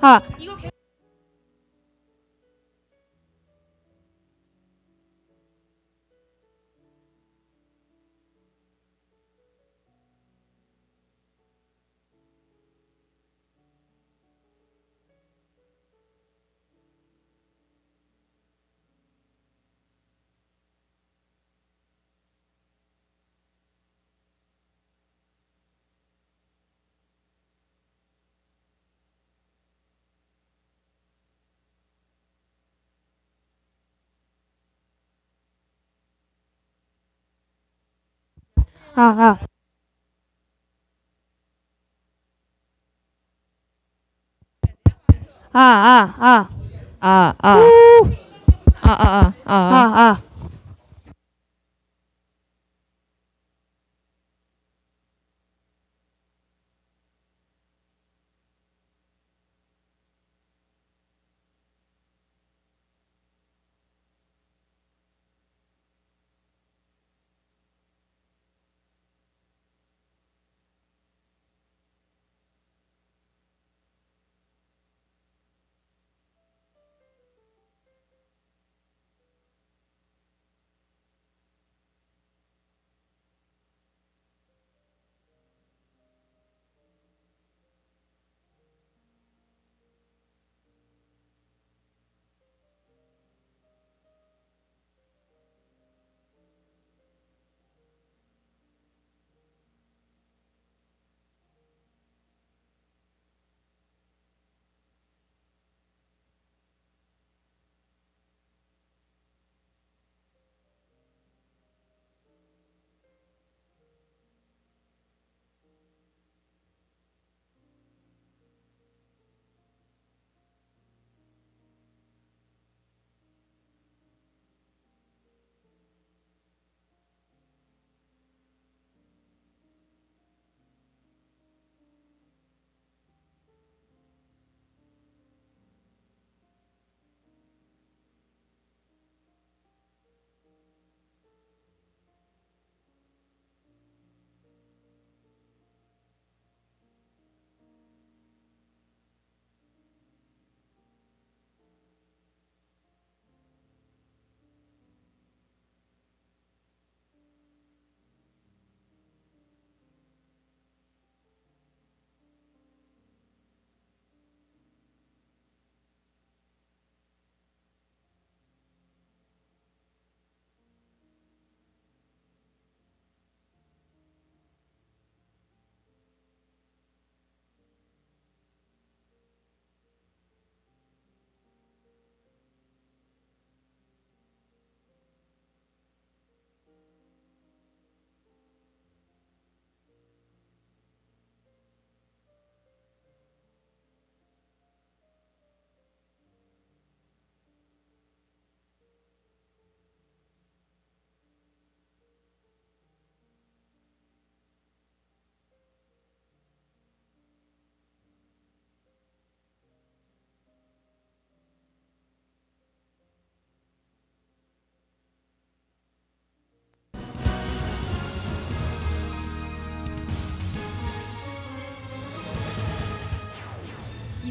아, 아, 아, 아, 아, 아, 아, 아, 아, 아, 아, 아. 아.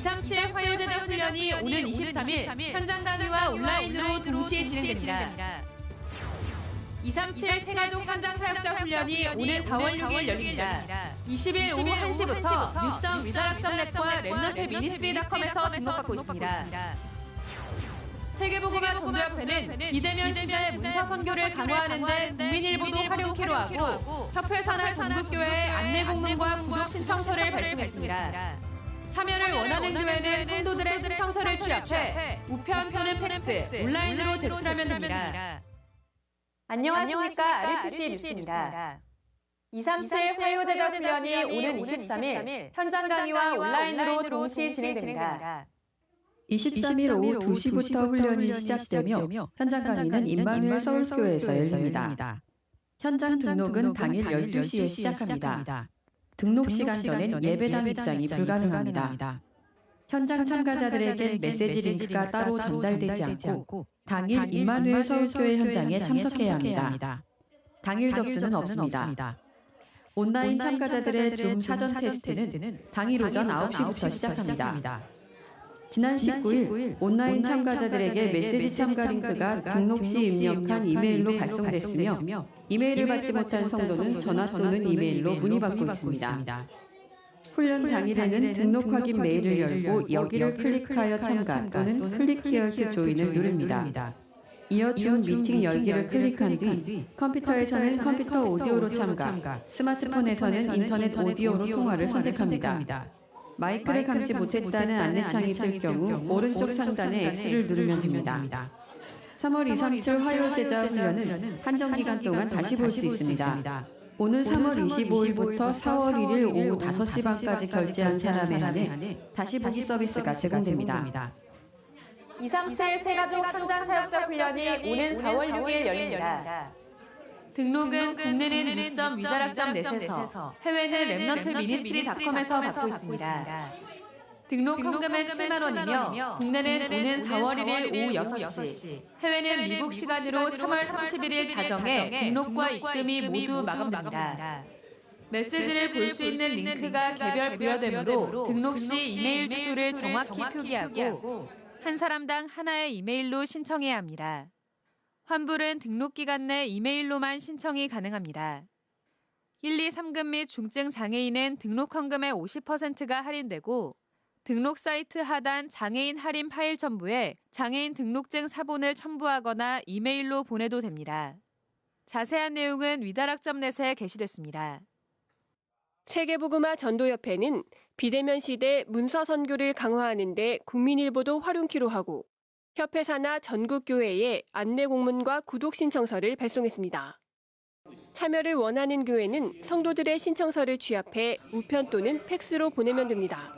(237) 화요제자 훈련이 오는 23일 현장 강의와 온라인으로 동시에 진행됩니다. (237) 새가족 현장 사역자 훈련이 오는 4월 6일 열립니다. 20일 오후 1시부터 뉴.위자락점넷과 랩넌트 미니스트리닷컴에서 등록받고 있습니다. 세계복음화 전도협회는 비대면 시대 문서 선교를 강화하는 데 국민일보도 활용키로 하고 협회 산하 전국교회에 안내 공문과 구독 신청서를 발송했습니다. 참여를 원하는 교회는 성도들의 신청서를 취합해 우편 또는 팩스, 온라인으로 제출하면 됩니다. 안녕하십니까. RTC 뉴스입니다. 237 화요제자 훈련이 오는 23일 현장 강의와 온라인으로 동시 진행됩니다. 23일 오후 2시부터 훈련이 시작되며 현장 강의는 임마누엘 서울교회에서 열립니다. 현장 등록은 당일 12시에 시작합니다. 등록 시간 전엔 예배당 입장이 불가능합니다. 현장 참가자들에겐 메시지 링크가 따로 전달되지 않고 당일 임마누엘 서울교회 현장에 참석해야 합니다. 당일 접수는 없습니다. 온라인 참가자들의 줌 사전 테스트는 당일 오전 9시부터 시작합니다. 지난 19일 온라인 참가자들에게 메시지 참가 링크가 등록 시 입력한 이메일로 발송됐으며 이메일을 받지 못한 성도는 전화 또는 이메일로 문의받고 있습니다. 훈련 당일에는 등록 확인 메일을 열고 여기를 클릭하여 참가 또는 클릭 히어 투 조인을 누릅니다. 이어 줌 미팅 열기를 클릭한 뒤 컴퓨터에서는 컴퓨터 오디오로 참가, 스마트폰에서는 인터넷 오디오로 통화를 선택합니다. 마이크를 감지 못했다는 안내창이 뜰 경우 오른쪽 상단에 X를 누르면 됩니다. 3월 2, 3, 7 화요 제자 훈련은 한정 기간 동안 다시 볼 수 있습니다. 오는 3월 25일부터 4월 1일 오후 5시 반까지 결제한 사람에 한해 다시 보기 서비스가 제공됩니다. 237 세가족 현장 사역자 훈련이 오는 4월 6일 열립니다. 등록은 국내는 루.위다락점.넷에서, 해외는 랩넌트 미니스트리닷컴에서 받고 있습니다. 등록 헌금은 7만 원이며 국내는 오는 4월 1일 오후 6시, 해외는 미국 시간으로 3월 31일 자정에 등록과 입금이 모두 마감됩니다. 메시지를 볼 수 있는 링크가 개별 부여되므로 등록 시 이메일 주소를 정확히 표기하고 한 사람당 하나의 이메일로 신청해야 합니다. 환불은 등록 기간 내 이메일로만 신청이 가능합니다. 1, 2, 3급 및 중증 장애인은 등록 헌금의 50%가 할인되고 등록 사이트 하단 장애인 할인 파일 첨부에 장애인 등록증 사본을 첨부하거나 이메일로 보내도 됩니다. 자세한 내용은 위다락점넷에 게시됐습니다. 세계복음화 전도협회는 비대면 시대 문서 선교를 강화하는 데 국민일보도 활용키로 하고 협회 산하 전국 교회에 안내 공문과 구독 신청서를 발송했습니다. 참여를 원하는 교회는 성도들의 신청서를 취합해 우편 또는 팩스로 보내면 됩니다.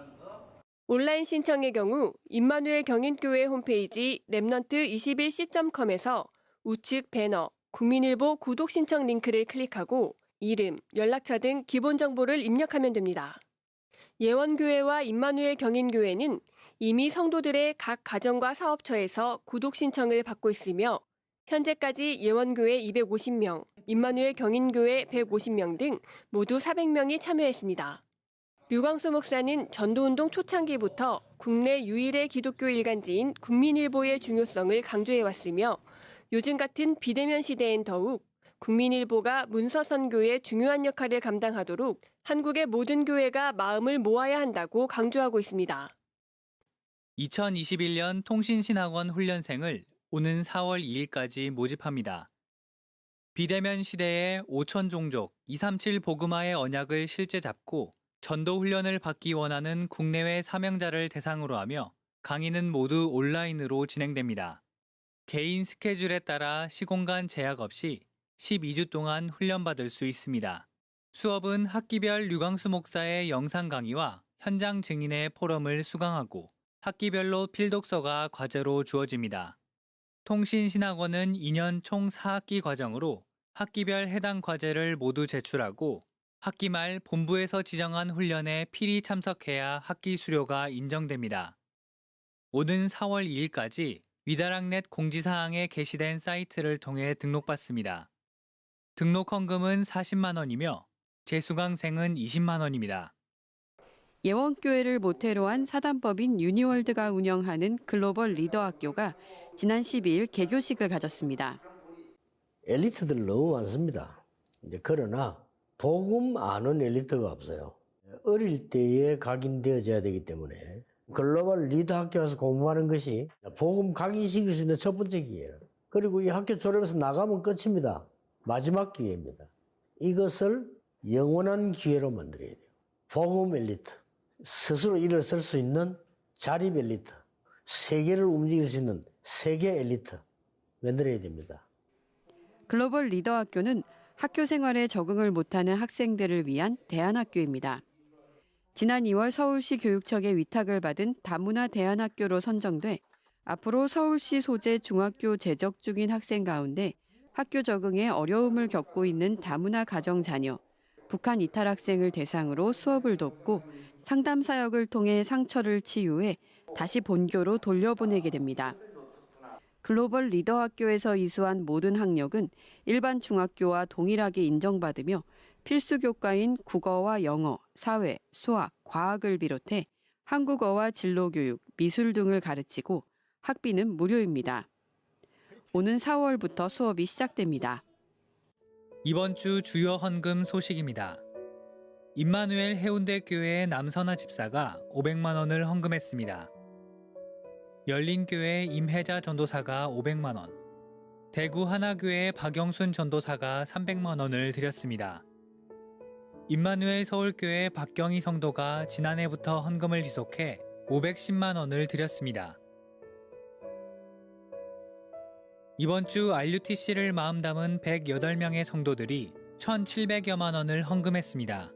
온라인 신청의 경우 임마누엘 경인교회 홈페이지 랩넌트21c.com에서 우측 배너 국민일보 구독 신청 링크를 클릭하고 이름, 연락처 등 기본 정보를 입력하면 됩니다. 예원교회와 임마누엘 경인교회는 이미 성도들의 각 가정과 사업처에서 구독 신청을 받고 있으며 현재까지 예원교회 250명, 임마누엘 경인교회 150명 등 모두 400명이 참여했습니다. 류광수 목사는 전도운동 초창기부터 국내 유일의 기독교 일간지인 국민일보의 중요성을 강조해왔으며 요즘 같은 비대면 시대엔 더욱 국민일보가 문서 선교의 중요한 역할을 감당하도록 한국의 모든 교회가 마음을 모아야 한다고 강조하고 있습니다. 2021년 통신신학원 훈련생을 오는 4월 2일까지 모집합니다. 비대면 시대에 5천 종족 237 복음화의 언약을 실제 잡고 전도 훈련을 받기 원하는 국내외 사명자를 대상으로 하며 강의는 모두 온라인으로 진행됩니다. 개인 스케줄에 따라 시공간 제약 없이 12주 동안 훈련받을 수 있습니다. 수업은 학기별 류광수 목사의 영상 강의와 현장 증인의 포럼을 수강하고 학기별로 필독서가 과제로 주어집니다. 통신신학원은 2년 총 4학기 과정으로 학기별 해당 과제를 모두 제출하고 학기 말 본부에서 지정한 훈련에 필히 참석해야 학기 수료가 인정됩니다. 오는 4월 2일까지 위다락넷 공지사항에 게시된 사이트를 통해 등록받습니다. 등록 헌금은 40만 원이며 재수강생은 20만 원입니다. 예원교회를 모태로 한 사단법인 유니월드가 운영하는 글로벌 리더 학교가 지난 12일 개교식을 가졌습니다. 엘리트들 너무 많습니다. 그러나 복음 아는 엘리트가 없어요. 어릴 때에 각인되어져야 되기 때문에 글로벌 리더 학교 가서 공부하는 것이 복음 각인시킬 수 있는 첫 번째 기회예요. 그리고 이 학교 졸업해서 나가면 끝입니다. 마지막 기회입니다. 이것을 영원한 기회로 만들어야 돼요. 복음 엘리트, 스스로 일을 쓸 수 있는 자립 엘리트, 세계를 움직일 수 있는 세계 엘리트 만들어야 됩니다. 글로벌 리더 학교는 학교 생활에 적응을 못하는 학생들을 위한 대안학교입니다. 지난 2월 서울시 교육청의 위탁을 받은 다문화 대안학교로 선정돼 앞으로 서울시 소재 중학교 재적 중인 학생 가운데 학교 적응에 어려움을 겪고 있는 다문화 가정 자녀, 북한 이탈 학생을 대상으로 수업을 돕고 상담 사역을 통해 상처를 치유해 다시 본교로 돌려보내게 됩니다. 글로벌 리더 학교에서 이수한 모든 학력은 일반 중학교와 동일하게 인정받으며 필수 교과인 국어와 영어, 사회, 수학, 과학을 비롯해 한국어와 진로교육, 미술 등을 가르치고 학비는 무료입니다. 오는 4월부터 수업이 시작됩니다. 이번 주 주요 헌금 소식입니다. 임마누엘 해운대교회 남선아 집사가 500만 원을 헌금했습니다. 열린교회 임혜자 전도사가 500만 원, 대구 하나교회 박영순 전도사가 300만 원을 드렸습니다. 임마누엘 서울교회 박경희 성도가 지난해부터 헌금을 지속해 510만 원을 드렸습니다. 이번 주 RUTC를 마음 담은 108명의 성도들이 1,700여만 원을 헌금했습니다.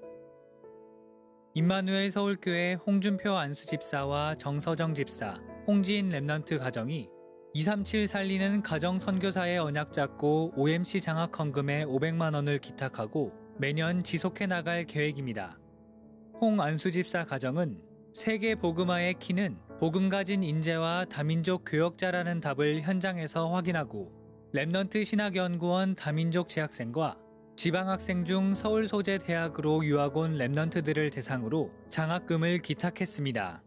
임마누엘 서울교회 홍준표 안수 집사와 정서정 집사, 홍지인 랩넌트 가정이 237 살리는 가정 선교사의 언약 잡고 OMC 장학 헌금에 500만 원을 기탁하고 매년 지속해 나갈 계획입니다. 홍 안수 집사 가정은 세계 복음화의 키는 복음 가진 인재와 다민족 교역자라는 답을 현장에서 확인하고 랩넌트 신학연구원 다민족 재학생과 지방학생 중 서울 소재 대학으로 유학 온 랩넌트들을 대상으로 장학금을 기탁했습니다.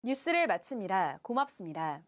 뉴스를 마칩니다. 고맙습니다.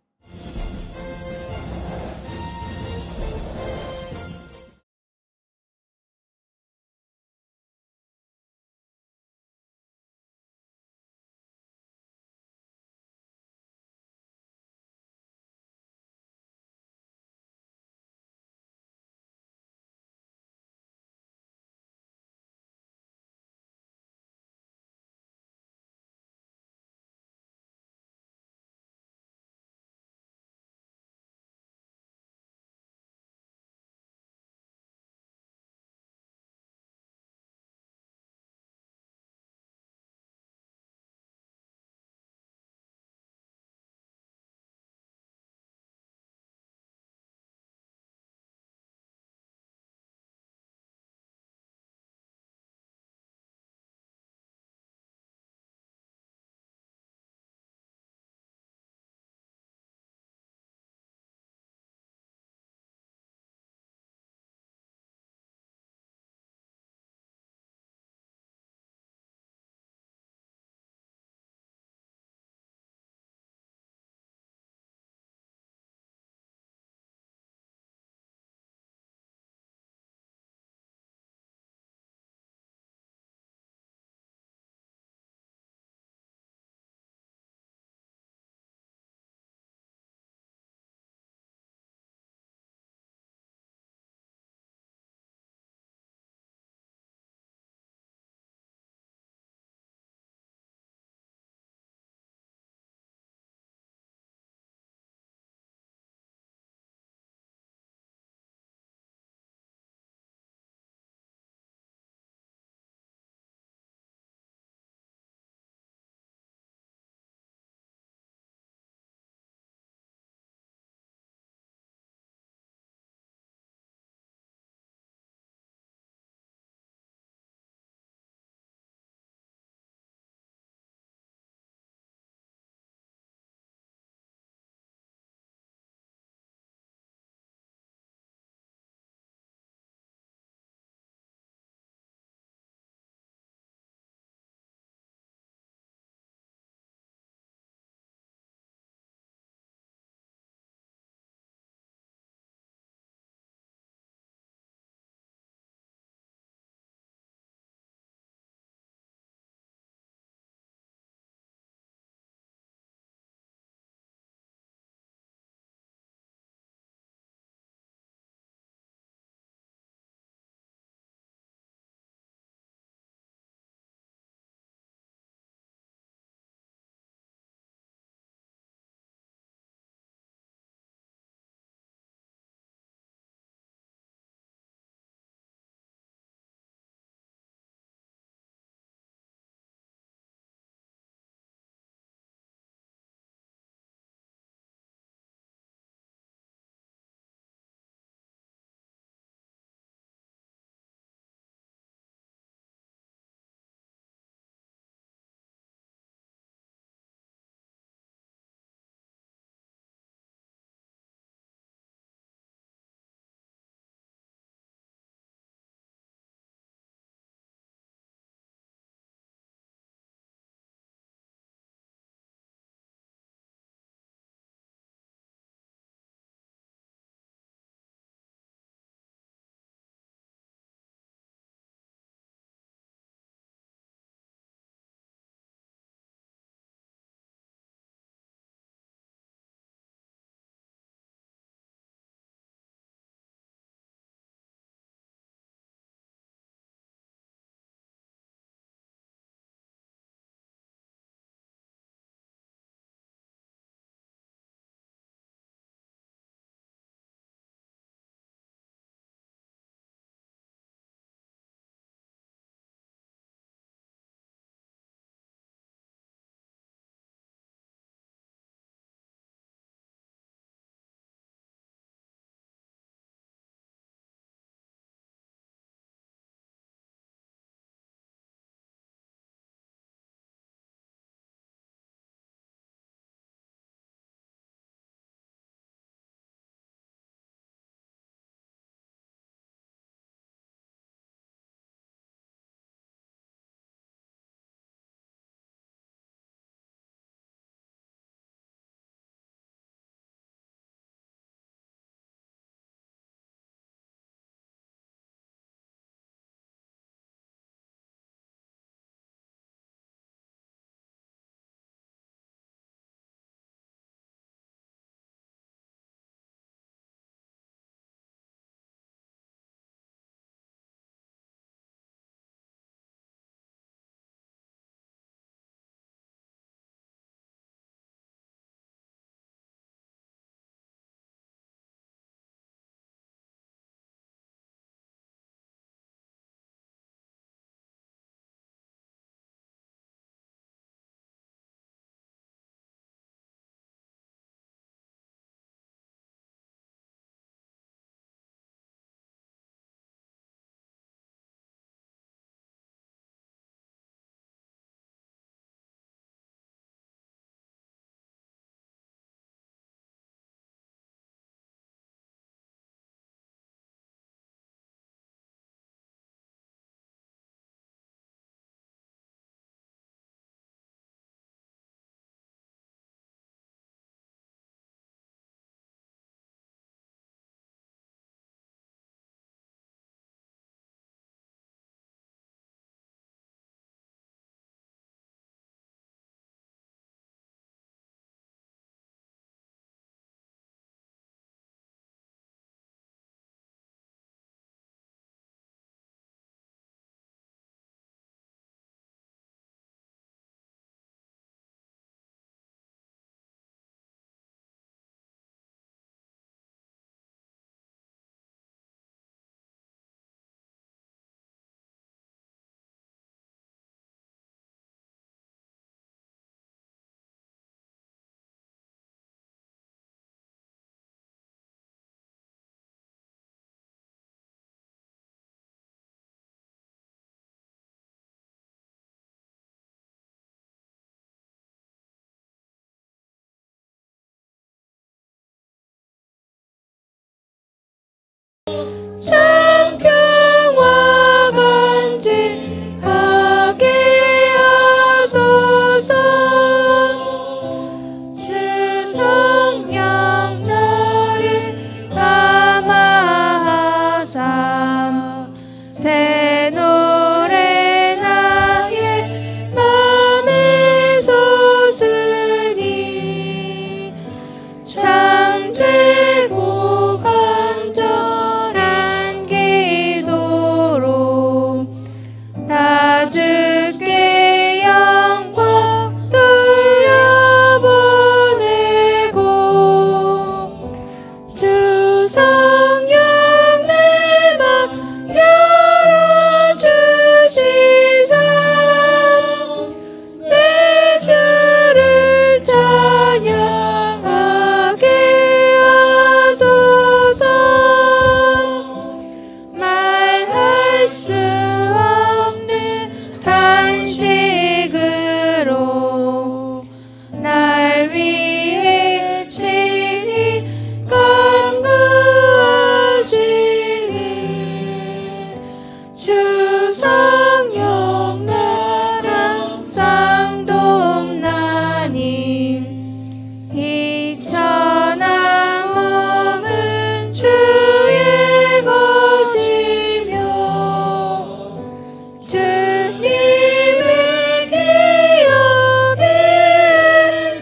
주님의 기업이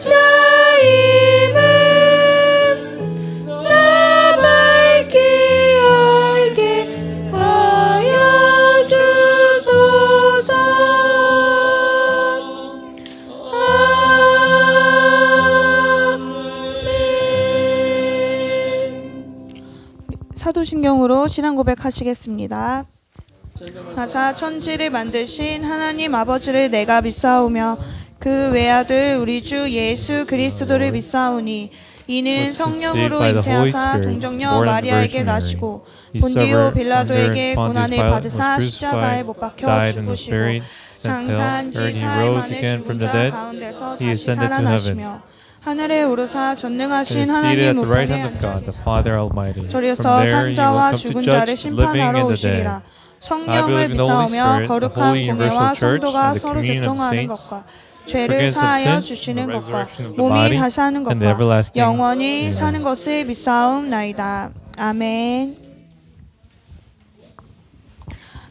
자임을 나 밝히 알게 하여 주소서. 사도신경으로 신앙 고백하시겠습니다. 하사 천지를 만드신 하나님 아버지를 내가 믿사오며 그 외아들 우리 주 예수 그리스도를 믿사오니 이는 성령으로 잉태하사 동정녀 마리아에게 나시고 본디오 빌라도에게 고난을 받으사 십자가에 못 박혀 죽으시고 장사한 지 사흘 만에 죽은 자 가운데서 다시 살아나시며 하늘에 오르사 전능하신 하나님 우편에 앉으시고 저리서 산자와 죽은 자를 심판하러 오시리라. 성령을 믿사오며 거룩한 공회와 성도가 서로 교통하는 것과 죄를 사하여 주시는 것과 몸이 다시 사는 것과 영원히 사는 것을 믿사옵나이다. 아멘.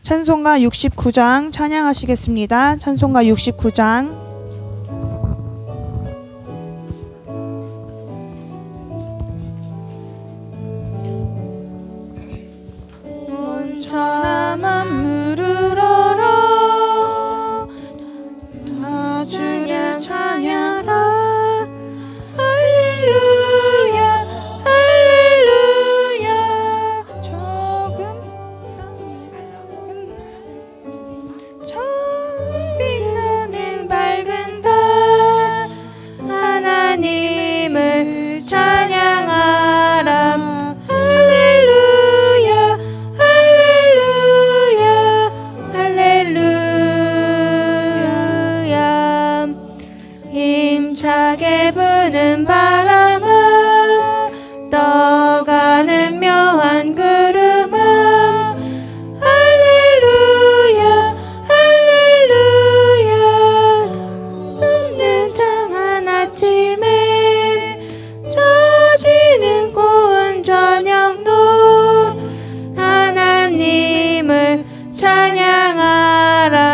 찬송가 69장 찬양하시겠습니다. 찬송가 69장. 천하 만물을 얼어 다 주를 찬양하라. 할렐루야 할렐루야. 처음 빛나는 밝은 달 하나님을 찬양하라. 힘차게 부는 바람아 떠가는 묘한 구름아 할렐루야 할렐루야. 없는 창한 아침에 젖이는 고운 저녁도 하나님을 찬양하라.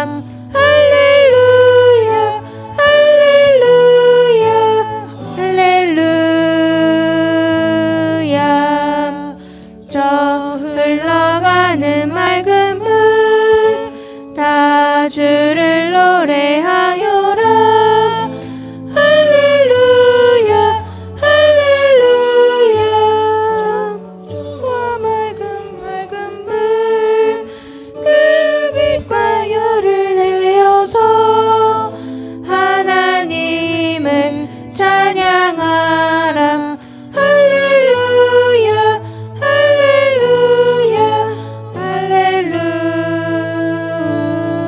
맑은 물 다 주를 노래하여라. 할렐루야 할렐루야. 저와 맑은 물 그 빛과 열을 내어서 하나님을 찬양하라. 할렐루야 할렐루야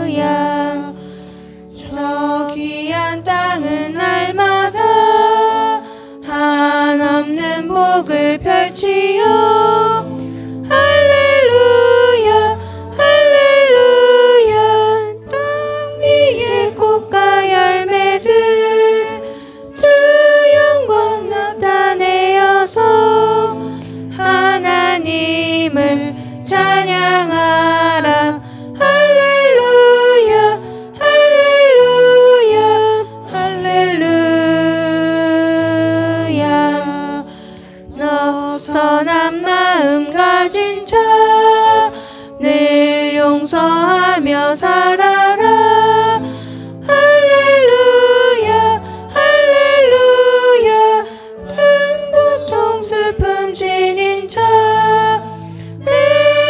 할렐루야. 저 귀한 땅은 날마다 한없는 복을 펼치어 할렐루야 할렐루야. 땅 위에 꽃과 열매들 주 영광 나타내어서 하나님을 찬양하라. 할렐루야 할렐루야 할렐루야. 너 선한 마음 가진 자 늘 용서하며 살아라. 할렐루야 할렐루야. 큰 고통 슬픔 지닌 자 내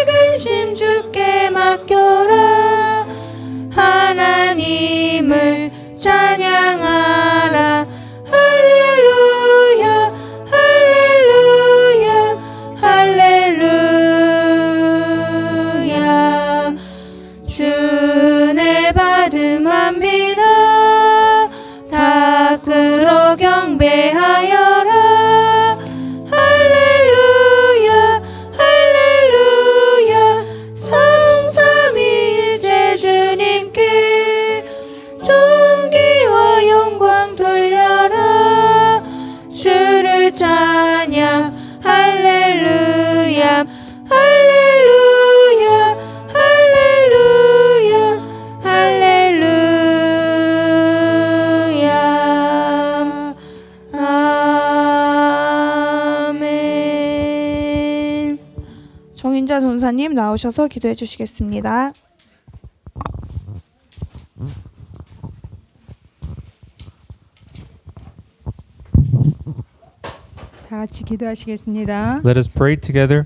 근심 주께 맡겨라. 하나님을 찬양하라. 할렐루야 할렐루야 할렐루야. 주 은혜 받음 만비나 닦으러 경배하여라. 할렐루야 할렐루야. 성삼위일체 주님께 존귀와 영광 돌려라. 주를 찬양 할렐루야 할렐루야 할렐루야 할렐루야. 전사님 나오셔서 기도해 주시겠습니다. 다 같이 기도하시겠습니다. Let us pray together.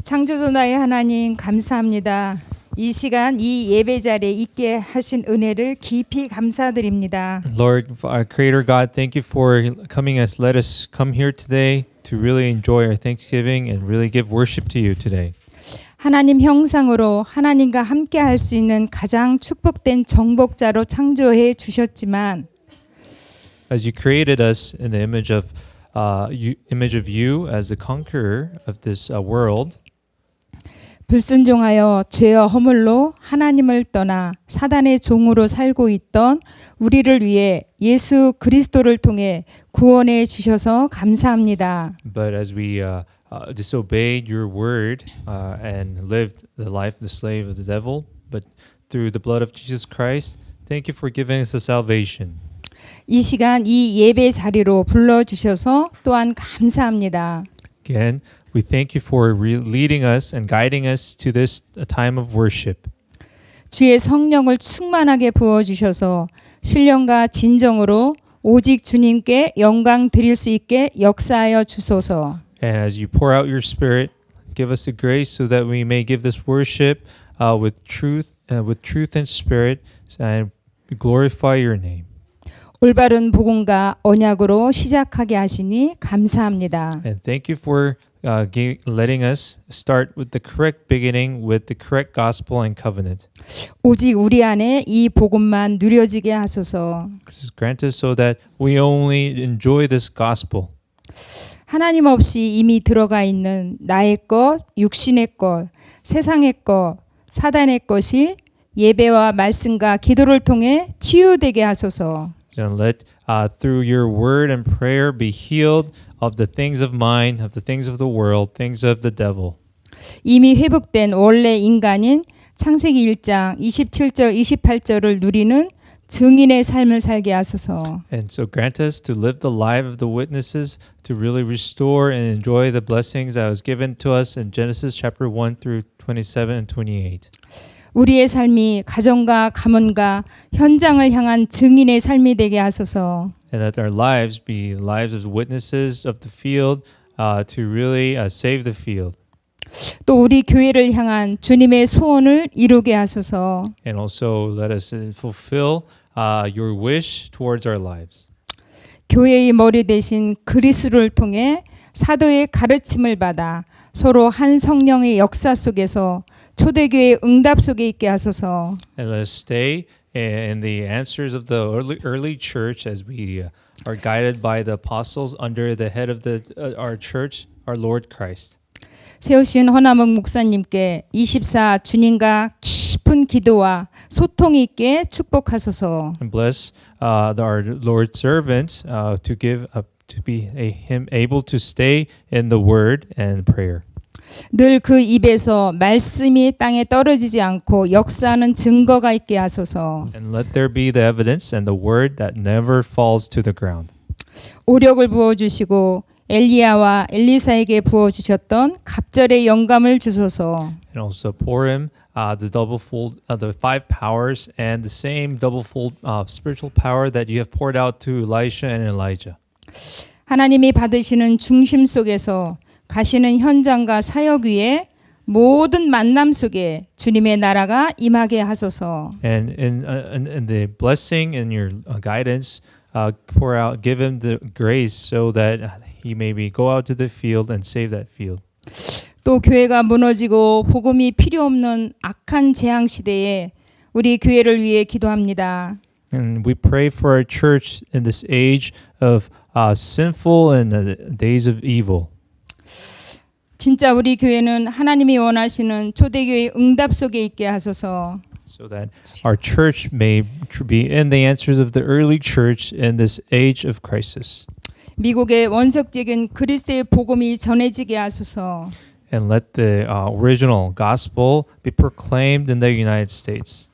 창조주나의 하나님 감사합니다. 이 시간 이 예배 자리에 있게 하신 은혜를 깊이 감사드립니다. Lord, our Creator God, thank you for coming us. Let us come here today to really enjoy our Thanksgiving and really give worship to you today. 하나님 형상으로 하나님과 함께 할 수 있는 가장 축복된 정복자로 창조해 주셨지만 As you created us in the image of you as the conqueror of this world, 불순종하여 죄와 허물로 하나님을 떠나 사단의 종으로 살고 있던 우리를 위해 예수 그리스도를 통해 구원해 주셔서 감사합니다. but as we disobeyed your word and lived the life of the slave of the devil, but through the blood of Jesus Christ, thank you for giving us a salvation. 이 시간 이 예배 자리로 불러 주셔서 또한 감사합니다. Again, we thank you for leading us and guiding us to this time of worship. 주의 성령을 충만하게 부어 주셔서 신령과 진정으로 오직 주님께 영광 드릴 수 있게 역사하여 주소서. And as you pour out your Spirit, give us the grace so that we may give this worship with truth and spirit, and glorify your name. 올바른 복음과 언약으로 시작하게 하시니 감사합니다. And thank you for letting us start with the correct beginning, with the correct gospel and covenant. 오직 우리 안에 이 복음만 누려지게 하소서. Grant us so that we only enjoy this gospel. 하나님 없이 이미 들어가 있는 나의 것, 육신의 것, 세상의 것, 사단의 것이 예배와 말씀과 기도를 통해 치유되게 하소서. And let through your word and prayer be healed of the things of mind, of the things of the world, things of the devil. 이미 회복된 원래 인간인 창세기 1장 27절 28절을 누리는 증인의 삶을 살게 하소서. And so grant us to live the life of the witnesses, to really restore and enjoy the blessings that was given to us in Genesis chapter 1 through 27 and 28. 우리의 삶이 가정과 가문과 현장을 향한 증인의 삶이 되게 하소서. And that our lives be lives as witnesses of the field to really save the field. 또 우리 교회를 향한 주님의 소원을 이루게 하소서. And also let us fulfill your wish towards our lives. 교회의 머리 대신 그리스도를 통해 사도의 가르침을 받아 서로 한 성령의 역사 속에서 초대교회의 응답 속에 있게 하소서. And let us stay in the answers of the early church as we are guided by the apostles under the head of our church, our Lord Christ. 세우신 허남욱 목사님께 24 주님과 깊은 기도와 소통이 있게 축복하소서. And bless our Lord's servant to be him able to stay in the word and prayer. 늘 그 입에서 말씀이 땅에 떨어지지 않고 역사하는 증거가 있게 하소서. And let there be the evidence and the word that never falls to the ground. 오력을 부어 주시고 엘리야와 엘리사에게 부어 주셨던 갑절의 영감을 주소서. And also pour him the five powers and the same double-fold spiritual power that you have poured out to Elisha and Elijah. 하나님이 받으시는 중심 속에서 가시는 현장과 사역 위에 모든 만남 속에 주님의 나라가 임하게 하소서. And in the blessing and your guidance, give him the grace so that he may go out to the field and save that field. 또 교회가 무너지고 복음이 필요 없는 악한 재앙 시대에 우리 교회를 위해 기도합니다. And we pray for our church in this age of sinful and days of evil. 진짜 우리 교회는 하나님이 원하시는 초대교회의 응답 속에 있게 하소서. So that our church may be in the answers of the early church in this age of crisis. 미국의 원석적인 그리스도의 복음이 전해지게 하소서. And let the original gospel be proclaimed in the United States.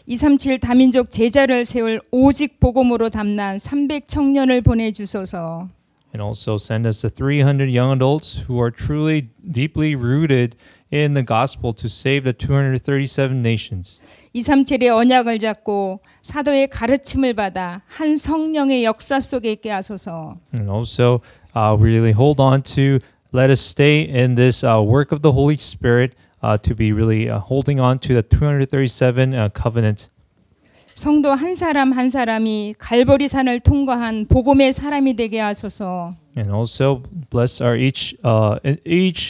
237 다민족 제자를 세울 오직 복음으로 담난 300 청년을 보내주소서. And also send us the 300 young adults who are truly deeply rooted in the gospel to save the 237 nations. 237의 언약을 잡고 사도의 가르침을 받아 한 성령의 역사 속에 있게 하소서. And also really hold on to, let us stay in this work of the Holy Spirit to be really holding on to the 237 covenant. 성도 한 사람 한 사람이 갈보리 산을 통과한 복음의 사람이 되게 하소서. And also bless our each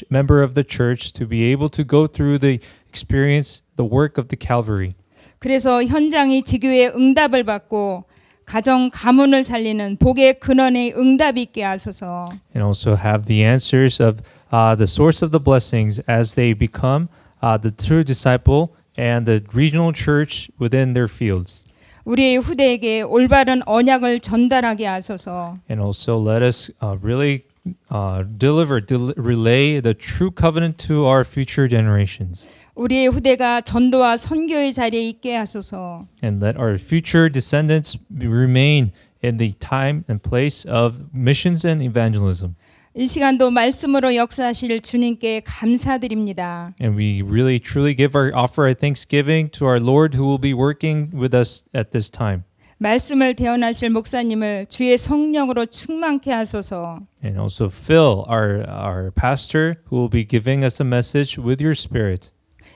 member of the church to be able to go through the experience, the work of the Calvary. 그래서 현장이 지교의 응답을 받고 가정 가문을 살리는 복의 근원의 응답이 있게 하소서. And also have the answers of the source of the blessings as they become the true disciple and the regional church within their fields. 우리의 후대에게 올바른 언약을 전달하게 하소서. And also let us really relay the true covenant to our future generations. 우리의 후대가 전도와 선교의 자리에 있게 하소서. And let our future descendants remain in the time and place of missions and evangelism. 이 시간도 말씀으로 역사하실 주님께 감사드립니다. And we really truly offer our thanksgiving to our Lord who will be working with us at this time. 말씀을 대언하실 목사님을 주의 성령으로 충만케 하소서. And also fill our pastor who will be giving us a message with your spirit.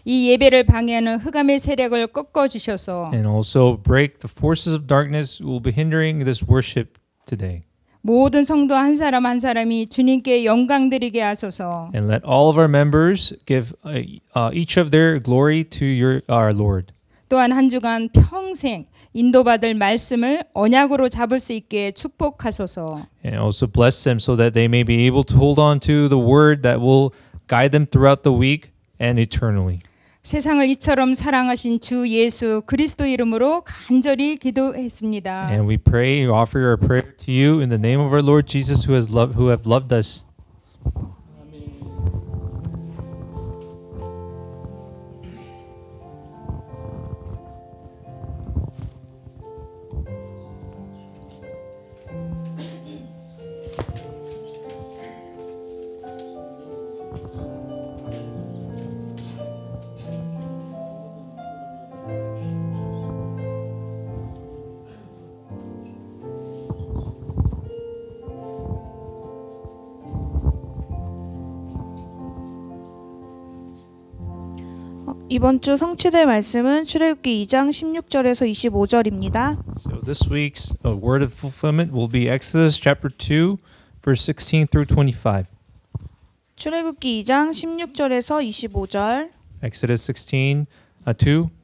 이 예배를 방해하는 흑암의 세력을 꺾어 주셔서 And also break the forces of darkness who will be hindering this worship today. 모든 성도 한 사람 한 사람이 주님께 영광 드리게 하소서. And let all of our members give each of their glory to our Lord. 또한 한 주간 평생 인도받을 말씀을 언약으로 잡을 수 있게 축복하소서. And also bless them so that they may be able to hold on to the word that will guide them throughout the week and eternally. 세상을 이처럼 사랑하신 주 예수 그리스도 이름으로 간절히 기도했습니다. And we pray, offer our prayer to you in the name of our Lord Jesus who have loved us. 이번 주 성취될 말씀은 출애굽기 2장 16절에서 25절입니다. So this week's word of fulfillment will be Exodus chapter 2 verse 16 through 25. 출애굽기 2장 16절에서 25절. Exodus 2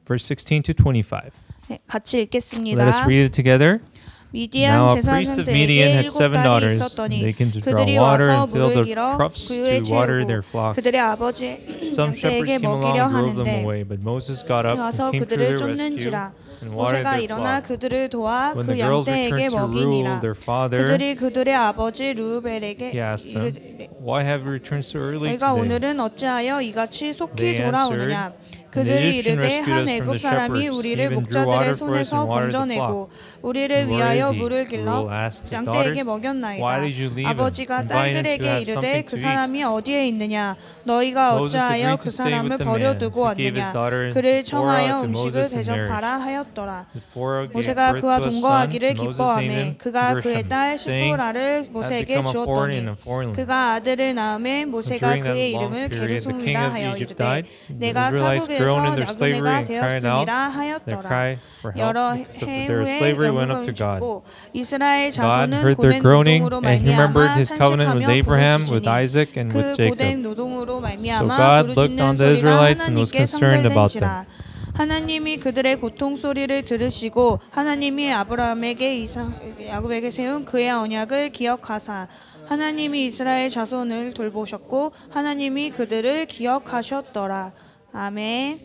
verse 16 to 25. 네, 같이 읽겠습니다. Let us read it together. 미디안 Now a priest of Midian 제사장들에게 had 7 7 딸이 daughters. 있었더니 They came to draw 그들이 water 와서 and fill 물을 their 길어 troughs 그에 to water 채우고 their flocks. 그들의 아버지 Some shepherds 양떼에게 came along 먹이려 and drove them 하는데 away, but Moses got up 와서 and came to 그들을 their rescue 쫓는지라 and watered 모세가 their 일어나 flocks. 그들을 도와 When 그 the girls 양떼에게 returned to rule 먹이니라. their father, 그들이 그들의 아버지 루벨에게 he asked them, 이르되 "Why have you returned so early 너희가 today?" 오늘은 어찌하여 이같이 속히 They 돌아오느냐? The 그들이 Egyptian 이르되 rescued 한 us from 애굽 the 사람이 shepherds, 우리를 even drew 목자들의 water for us 손에서 and watered the 건져내고 flock. 우리를 And where 위하여 is he? 물을 The 길러 ruler asked his 양떼에게 daughters, 먹였나이다. "Why did you leave him? 아버지가 Invite him to 딸들에게 have 이르되 something 그 to eat." 사람이 어디에 있느냐? 너희가 Moses 어찌하여 agreed 그 to stay 사람을 with the man. 버려두고 He gave his 왔느냐? daughter 그를 Zipporah 청하여 to 음식을 Moses in 대접하라 marriage. 하였더라. Zipporah gave 모세가 birth 그와 to a son. 동거하기를 Moses named 기뻐하며 him 그가 그의 Gershom, 딸 saying, 시보라를 "I've 모세에게 become a foreign 주었더니 in a foreign land." 그가 아들을 낳음에 모세가 During that 그의 long 이름을 period, the king 게르솜이라 of 하여 Egypt 이르되 died. The 내가 Israelites groaned in their slavery 타국에서 and cried out 나그네가 되었음이라 their 하였더라. cry for help. 여러 So 해 their 후에 slavery went up 영광을 to God. 주고 이스라엘 God 자손은 heard their 고된 groaning 노동으로 and he remembered 말미암아 his covenant with 탄식하며 Abraham, 부르짖으니 with Isaac, and 그 with Jacob. 고된 노동으로 So 말미암아 God looked on 부르짖는 the 소리가 Israelites and was 하나님께 concerned about them. 상달된지라. 하나님이 그들의 고통 소리를 들으시고 하나님이 아브라함에게 야곱에게 세운 그의 언약을 기억하사 하나님이 이스라엘 자손을 돌보셨고 하나님이 그들을 기억하셨더라. 아멘.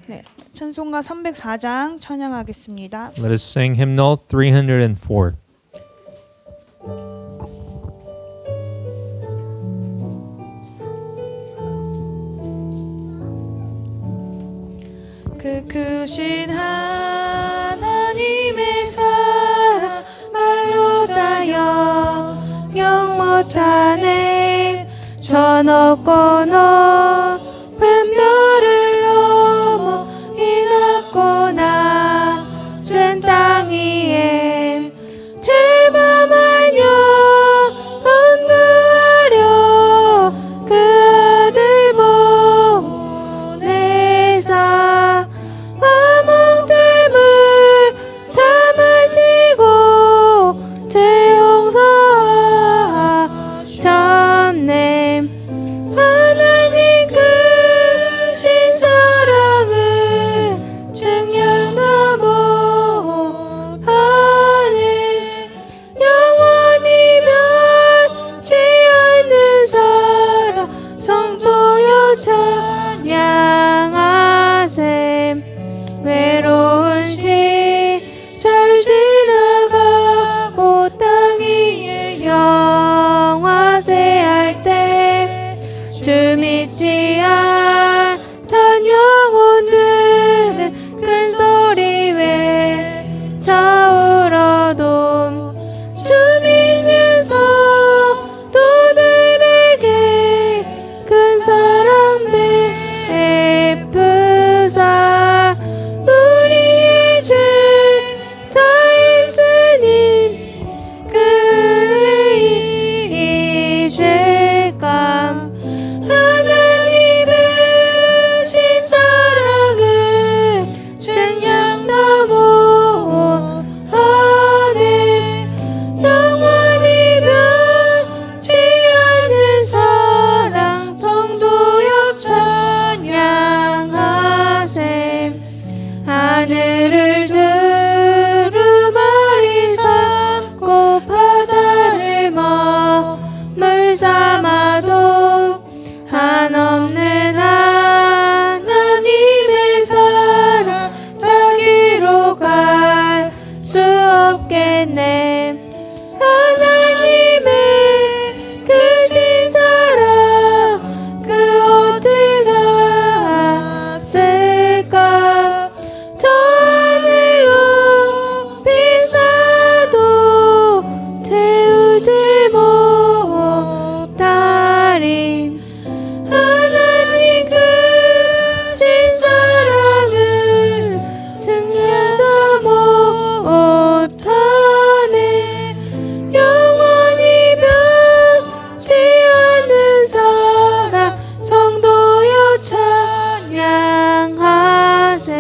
네, 찬송가 304장 찬양하겠습니다. Let us sing hymnal 304. 그 크신 하나님의 사랑 말로 다여 영원 못하네. 저 높고 높은 별을 넘어 이 낮고 낮은 땅 위에 제 맘 안녕 언구하려 그 아들 보내사 마몽잼을 삼으시고 죄 용서하셨네. 하나님 크신 사랑을 증명다 못하네. 영원히 변치 않는 사랑 성도여 찬양하세. 외로운 시절 지나가고 땅 위에 영화세할 때 주 믿지 않던 영혼들의 큰 소리 외쳐 울어도 주 믿는 성도들에게 큰 사랑 베푸사 우리의 제사했으니 그 은혜의 죄감. 하나님 크신 사랑을 증명다 못하네. 영원히 변치 않는 사랑 성도여 찬양하세. 하늘을 두루마리 삼고 바다를 머물 삼아도 한없는 하나님의 사랑 따기로 갈 수 없겠네. 하나님의 크신 사랑 그 어찌 닿았을까. 저 하늘로 비싸도 채우지 못하리. 하나님 크신 사랑을 증명다 못하네. 영원히 변치 않는 사랑 성도여 찬양하세.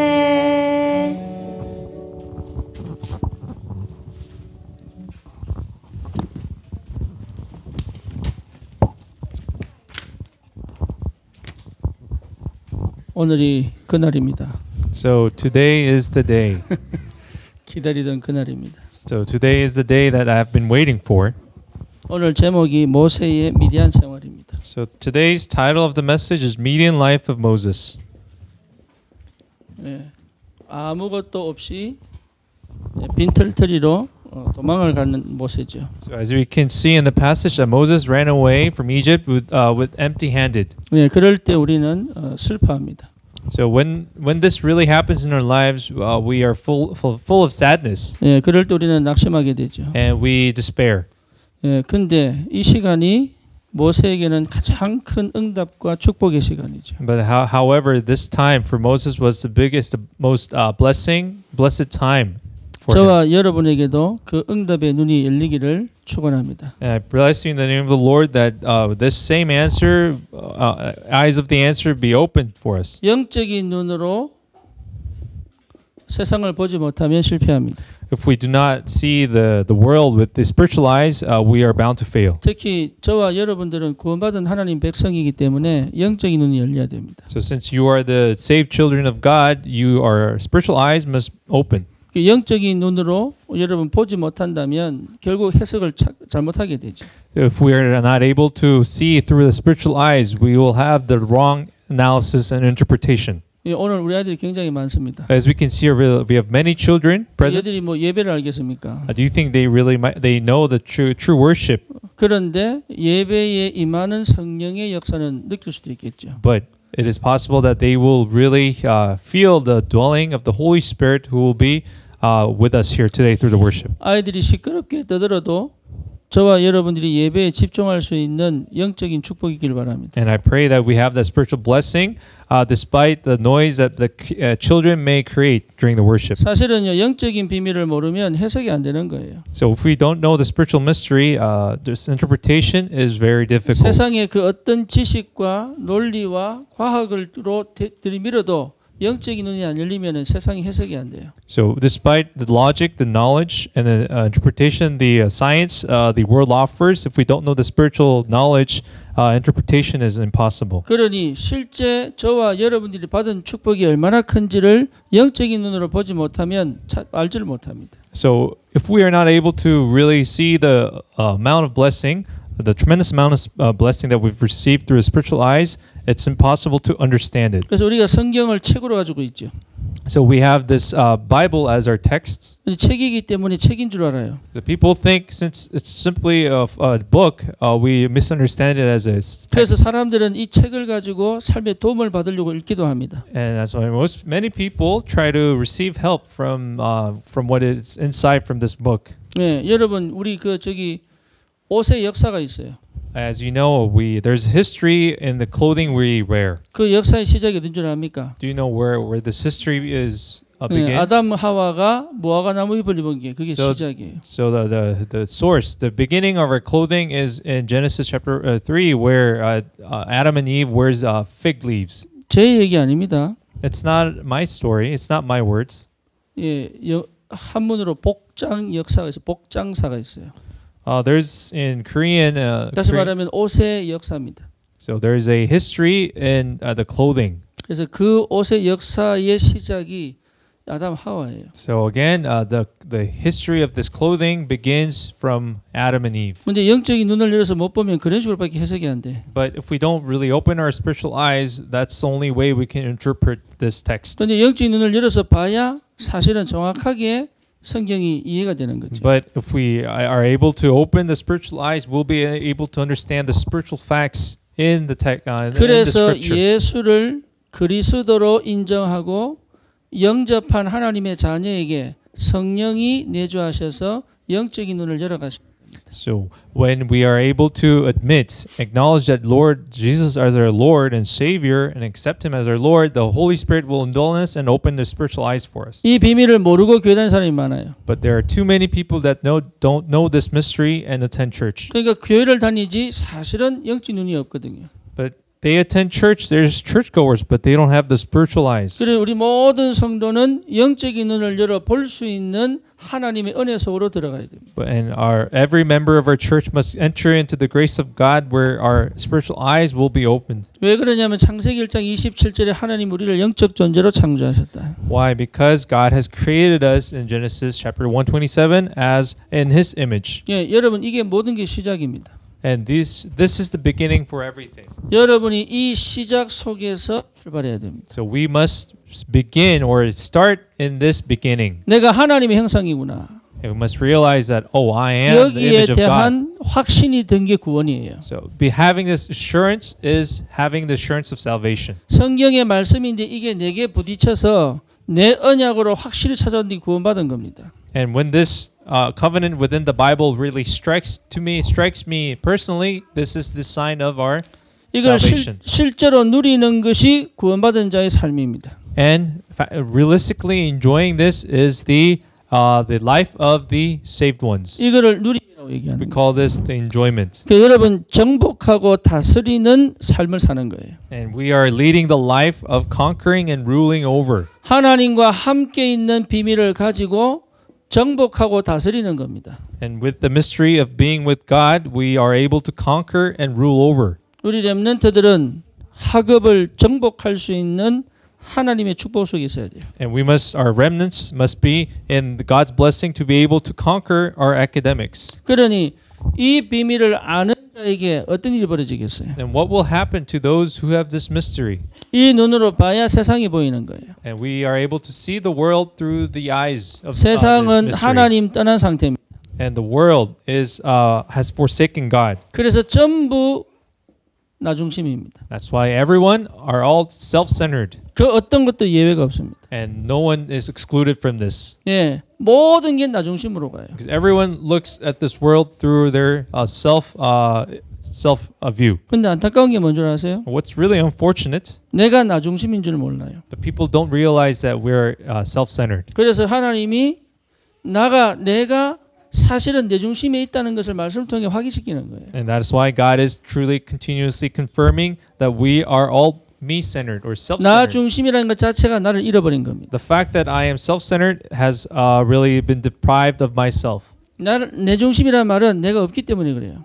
오늘이 그날입니다. So today is the day. 기다리던 그날입니다. So today is the day that I've been waiting for. 오늘 제목이 모세의 미디안 생활입니다. So today's title of the message is Median Life of Moses. 예, 아무것도 없이 빈털터리로 도망을 가는 모세죠. So as we can see in the passage that Moses ran away from Egypt with empty-handed. 예, 그럴 때 우리는 슬퍼합니다. So when this really happens in our lives, we are full of sadness. 예, 그럴 때 우리는 낙심하게 되죠. And we despair. 예, 근데 이 시간이 모세에게는 가장 큰 응답과 축복의 시간이죠. But however, this time for Moses was the biggest, the most blessed time for him. 저와 여러분에게도 그 응답의 눈이 열리기를 축원합니다. And I bless you in the name of the Lord that this same answer, eyes of the answer, be opened for us. 영적인 눈으로 세상을 보지 못하면 실패합니다. If we do not see the world with the spiritual eyes, we are bound to fail. 특히 저와 여러분들은 구원받은 하나님 백성이기 때문에 영적인 눈이 열려야 됩니다. So since you are the saved children of God, your spiritual eyes must open. 영적인 눈으로 여러분 보지 못한다면 결국 해석을 잘못하게 되죠. If we are not able to see through the spiritual eyes, we will have the wrong analysis and interpretation. 오늘 우리 아이들이 굉장히 많습니다. As we can see, we have many children present. 얘들이 뭐 예배를 알겠습니까? Do you think they know the true worship? 그런데 예배에 임하는 성령의 역사는 느낄 수도 있겠죠. But it is possible that they will really feel the dwelling of the Holy Spirit who will be with us here today through the worship. 아이들이 시끄럽게 떠들어도 저와 여러분들이 예배에 집중할 수 있는 영적인 축복이길 바랍니다. And I pray that we have that spiritual blessing despite the noise that the children may create during the worship. 사실은요, 영적인 비밀을 모르면 해석이 안 되는 거예요. So if we don't know the spiritual mystery, this interpretation is very difficult. 세상의 그 어떤 지식과 논리와 과학으로 들이밀어도 영적인 눈이 안 열리면 세상이 해석이 안 돼요. So despite the logic, the knowledge, and the interpretation, the science the world offers, if we don't know the spiritual knowledge, interpretation is impossible. 그러니 실제 저와 여러분들이 받은 축복이 얼마나 큰지를 영적인 눈으로 보지 못하면 알지를 못합니다. So if we are not able to really see the amount of blessing, the tremendous amount of blessing that we've received through the spiritual eyes, it's impossible to understand it. 그래서 우리가 성경을 책으로 가지고 있죠. So we have this Bible as our texts. 책이기 때문에 책인 줄 알아요. The people think since it's simply a book, we misunderstand it as a 그래서 text. 사람들은 이 책을 가지고 삶에 도움을 받으려고 읽기도 합니다. And that's why many people try to receive help from what is inside from this book. 네, 여러분 우리 옷의 역사가 있어요. As you know, there's history in the clothing we wear. 그 역사의 시작이 어딘 줄 압니까? Do you know where this history is 네, begins? 아담 하와가 무화과 나무 잎을 입은 게 그게 So- 시작이에요. So the source, the beginning of our clothing is in Genesis chapter 3, where Adam and Eve wears fig leaves. 제 얘기 아닙니다. It's not my story. It's not my words. 예, 한문으로 복장 역사가 있어요. 복장사가 있어요. There's in Korean. 다시 말하면 옷의 역사입니다. So there's a history in the clothing. 그래서 그 옷의 역사의 시작이 아담 하와예요. So again, the history of this clothing begins from Adam and Eve. 근데 영적인 눈을 열어서 못 보면 그런 식으로밖에 해석이 안 돼. But if we don't really open our spiritual eyes, that's the only way we can interpret this text. 근데 영적인 눈을 열어서 봐야 사실은 정확하게 성경이 이해가 되는 거죠. But if we are able to open the spiritual eyes, we'll be able to understand the spiritual facts in the text, in the 그래서 scripture. 예수를 그리스도로 인정하고 영접한 하나님의 자녀에게 성령이 내주하셔서 영적인 눈을 열어가십니다. So when we are able to acknowledge that Lord Jesus as our Lord and Savior, and accept Him as our Lord, the Holy Spirit will indwell us and open the spiritual eyes for us. 이 비밀을 모르고 교회 다니는 사람이 많아요. But there are too many people that don't know this mystery and attend church. 그러니까 교회를 다니지 사실은 영적 눈이 없거든요. But they attend church. There's churchgoers, but they don't have the spiritual eyes. 그래서 우리 모든 성도는 영적인 눈을 열어 볼 수 있는 하나님의 은혜 속으로 들어가야 됩니다. And every member of our church must enter into the grace of God, where our spiritual eyes will be opened. 왜 그러냐면 창세기 1장 27절에 하나님 우리를 영적 존재로 창조하셨다. Why? Because God has created us in Genesis chapter 127 as in His image. 예, 여러분 이게 모든 게 시작입니다. And this is the beginning for everything. 여러분이 이 시작 속에서 출발해야 됩니다. So we must begin or start in this beginning. 내가 하나님의 형상이구나. And we must realize that, I am the 여기에 image of God. 대한 확신이 든 게 구원이에요. So having this assurance is having the assurance of salvation. 성경의 말씀인데 이게 내게 부딪혀서 내 언약으로 확실히 찾아온뒤 구원받은 겁니다. And when this covenant within the Bible really strikes me personally, this is the sign of our 이걸 salvation. 실제로 누리는 것이 구원받은 자의 삶입니다. And realistically enjoying this is the life of the saved ones. 이거를 누리라고 We 얘기하는 거예요. call this the enjoyment. 그러니까 여러분 정복하고 다스리는 삶을 사는 거예요. And we are leading the life of conquering and ruling over. 하나님과 함께 있는 비밀을 가지고 정복하고 다스리는 겁니다. And with the mystery of being with God, we are able to conquer and rule over. 우리 렘넌트들은 학업을 정복할 수 있는 하나님의 축복 속에 있어야 돼요. And our remnants must be in God's blessing to be able to conquer our academics. 그러니 이 비밀을 아는 자에게 어떤 일이 벌어지겠어요? And what will happen to those who have this mystery? 이 눈으로 봐야 세상이 보이는 거예요. And we are able to see the world through the eyes of this 세상은 mystery. 하나님 떠난 상태입니다. And the world has forsaken God. 그래서 전부 나 중심입니다. That's why everyone are all self-centered. 그 어떤 것도 예외가 없습니다. And no one is excluded from this. 예, 모든 게 나 중심으로 가요. Because everyone looks at this world through their self view. 근데 안타까운 게 뭔지 아세요? What's really unfortunate, 내가 나 중심인 줄 몰라요. the people don't realize that we're self-centered. 그래서 하나님이 내가 사실은 내 중심에 있다는 것을 말씀을 통해 확인시키는 거예요. And that is why God is truly continuously confirming that we are all me-centered or 나 self-centered. 중심이라는 것 자체가 나를 잃어버린 겁니다. The fact that I am self-centered has really been deprived of myself. 내 중심이라는 말은 내가 없기 때문에 그래요.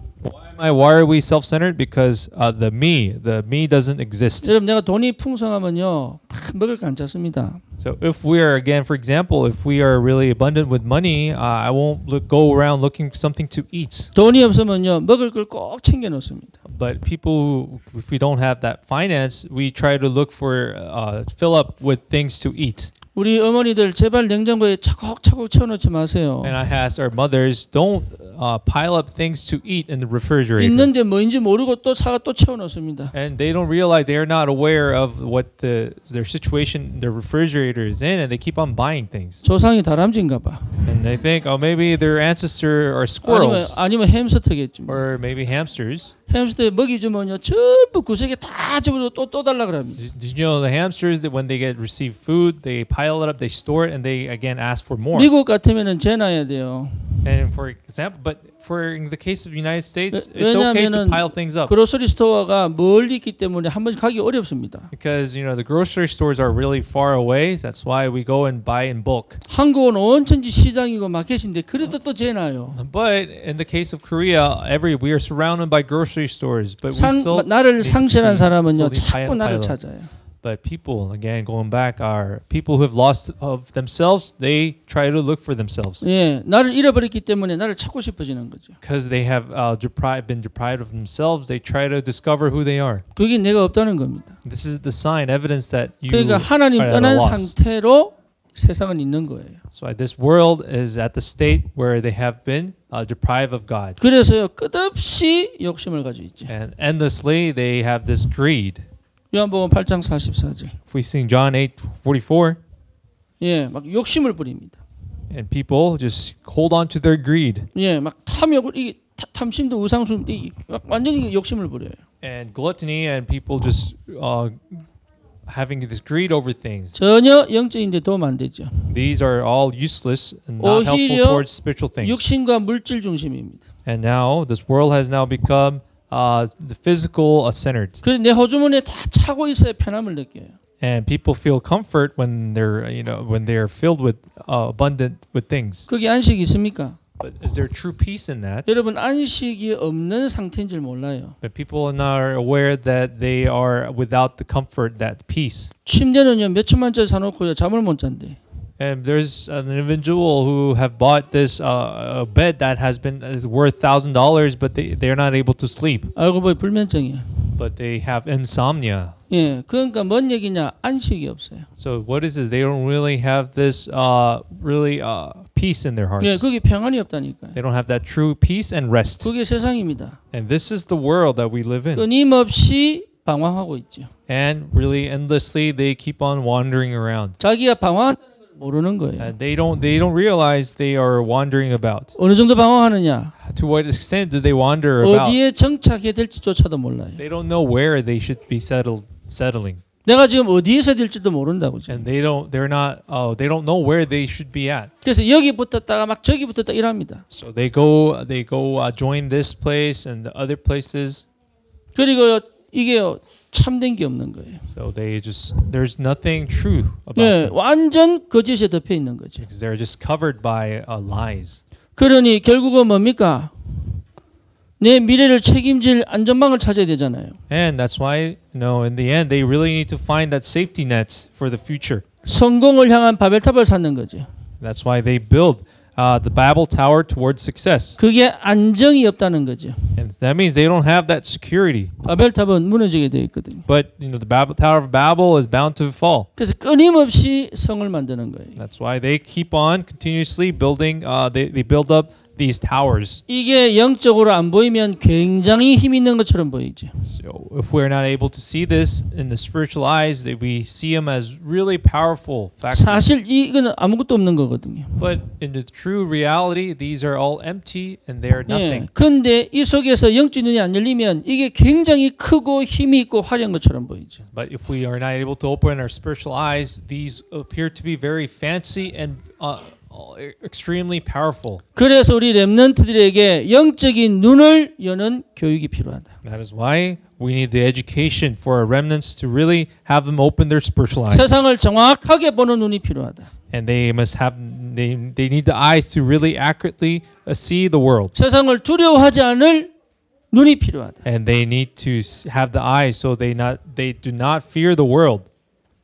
Why are we self-centered? Because the me doesn't exist. 여러분 내가 돈이 풍성하면요 먹을 거 안 찾습니다. So if we are, again, for example, if we are really abundant with money, I won't go around looking for something to eat. 돈이 없으면요 먹을 걸 꼭 챙겨 놓습니다. But people, if we don't have that finance, we try to look for, fill up with things to eat. 우리 어머니들 제발 냉장고에 차곡차곡 채워놓지 마세요. And I ask our mothers, don't pile up things to eat in the refrigerator. 있는데 뭐인지 모르고 또 사가 또 채워놓습니다. And they don't realize they are not aware of what their situation, their refrigerator is in, and they keep on buying things. 조상이 다람쥐인가 봐. And they think, oh, maybe their ancestor are squirrels 아니면 햄스터겠지. or maybe hamsters. 햄스터에 먹이 주면요 전부 구석에 다 집어도 또 달라 그럽니다. Did you know the hamsters that when they receive food, they pile it up, they store it, and they again ask for more. 미국 같으면은 재놔야 돼요. And for example, but for in the case of the United States, it's okay to pile things up. 그로서리 스토어가 멀리 있기 때문에 한 번씩 가기 어렵습니다. Because the grocery stores are really far away. That's why we go and buy in bulk. 한국은 온천지 시장이고 마켓인데 그래도 또 재놔요. But in the case of Korea, we are surrounded by grocery stores, but we still 나를 상실한 사람은요 still 자꾸 나를 pile up. 찾아요. But people, again, going back, are people who have lost of themselves. They try to look for themselves. 예, 나를 잃어버렸기 때문에 나를 찾고 싶어지는 거죠. Because they have been deprived of themselves, they try to discover who they are. 그게 내가 없다는 겁니다. This is the sign, evidence that you 그러니까 하나님 are at a 떠난 loss. 상태로 세상은 있는 거예요. So this world is at the state where they have been deprived of God. 그래서요 끝없이 욕심을 가지고 있죠. And endlessly they have this greed. 요한복음 8장 44절. If we sing John 8:44, 예, 막 욕심을 부립니다. and people just hold on to their greed. 예, 막 탐욕을 탐심도 우상숭 완전히 욕심을 부려요. And gluttony, and people just having this greed over things. 전혀 영적인데 도움 안 되죠. These are all useless and not helpful 오히려 towards spiritual things. 육신과 물질 중심입니다. And now this world has now become the physical centered. 그래서 내 호주머니에 다 차고 있어야 편함을 느껴요. And people feel comfort when they're filled with abundant with things. 그게 안식이 있습니까? But is there true peace in that? 여러분 안식이 없는 상태인 줄 몰라요. But people are not aware that they are without the comfort, that peace. 침대는요 몇 천만짜리 사놓고요 잠을 못 잔대. And there's an individual who have bought this a bed that is worth $1,000, but they're not able to sleep. 알고 보니 불면증이야. But they have insomnia. 예, 그러니까 뭔 얘기냐? 안식이 없어요. So what is this? They don't really have this peace in their hearts. 예, 그게 평안이 없다니까요. They don't have that true peace and rest. 그게 세상입니다. And this is the world that we live in. 끊임없이 방황하고 있죠. And really endlessly they keep on wandering around. 자기가 방황한다는 걸 모르는 거예요. And they don't realize they are wandering about. 어느 정도 방황하느냐? To what extent do they wander about? 어디에 정착해야 될지조차도 몰라요. They don't know where they should be settling. 내가 지금 어디에 서야 될지도 모른다고 지금. And they don't know where they should be at. 그래서 여기 붙었다가 막 저기 붙었다 이랍니다. So they go join this place and other places. 그리고 이게요 참된 게 없는 거예요. So there's nothing true about 네, them. 완전 거짓에 덮여 있는 거죠. Because they're just covered by lies. 그러니 결국은 뭡니까? 내 미래를 책임질 안전망을 찾아야 되잖아요. And that's why, in the end, they really need to find that safety net for the future. 성공을 향한 바벨탑을 쌓는 거죠. That's why they build the Babel Tower towards success. 그게 안정이 없다는 거죠. And that means they don't have that security. 바벨탑은 무너지게 되어 있거든요. But the Tower of Babel is bound to fall. 그래서 끊임없이 성을 만드는 거예요. That's why they keep on continuously building. They build up these towers. 이게 영적으로 안 보이면 굉장히 힘 있는 것처럼 보이죠. So if we're not able to see this in the spiritual eyes, that we see them as really powerful factors. 사실 이거는 아무것도 없는 거거든요. But in the true reality, these are all empty and they are nothing. 근데 이 속에서 영적 눈이 안 열리면 이게 굉장히 크고 힘이 있고 화려한 것처럼 보이죠. But if we are not able to open our spiritual eyes, these appear to be very fancy and extremely powerful. 그래서 우리 렘넌트들에게 영적인 눈을 여는 교육이 필요하다. That is why we need the education for our remnants to really have them open their spiritual eyes. 세상을 정확하게 보는 눈이 필요하다. And they must have they need the eyes to really accurately see the world. 세상을 두려워하지 않을 눈이 필요하다. And they need to have the eyes so they do not fear the world.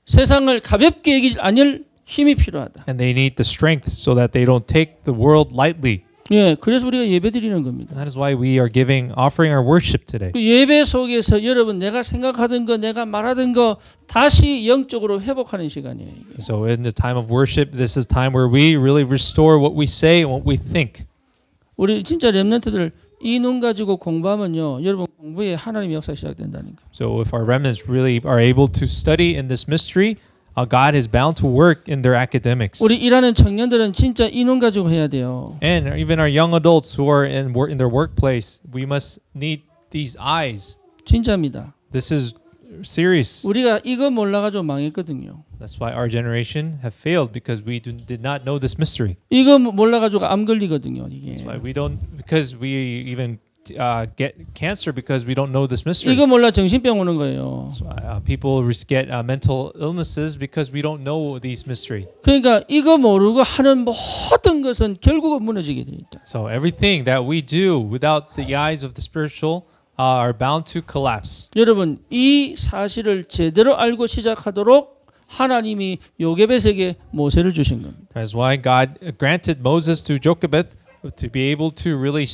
세상을 가볍게 여기지 않을 힘이 필요하다. And they need the strength so that they don't take the world lightly. 예, 그래서 우리가 예배드리는 겁니다. That is why we are offering our worship today. 그 예배 속에서 여러분 내가 생각하던 거, 내가 말하던 거 다시 영적으로 회복하는 시간이에요. 이게. So in the time of worship, this is time where we really restore what we say and what we think. 우리 진짜 렘넌트들 이 눈 가지고 공부하면요, 여러분 공부에 하나님의 역사 시작된다니까. So if our remnants really are able to study in this mystery, God is bound to work in their academics. 우리 일하는 청년들은 진짜 이 눈 가지고 해야 돼요. And even our young adults who are in their workplace, we must need these eyes. 진짜입니다. This is serious. 우리가 이거 몰라가지고 망했거든요. That's why our generation have failed because we did not know this mystery. 이거 몰라가지고 암 걸리거든요. 이게. That's why because we even get cancer because we don't know this mystery. 이거 몰라 정신병 오는 거예요. So, people get mental illnesses because we don't know these mystery. 그러니까 이거 모르고 하는 모든 것은 결국은 무너지게 돼 있다. So everything that we do without the eyes of the spiritual are bound to collapse. 여러분 이 사실을 제대로 알고 시작하도록 하나님이 요게벳에게 모세를 주신 겁니다. That's why God granted Moses to Jochebed to be able to really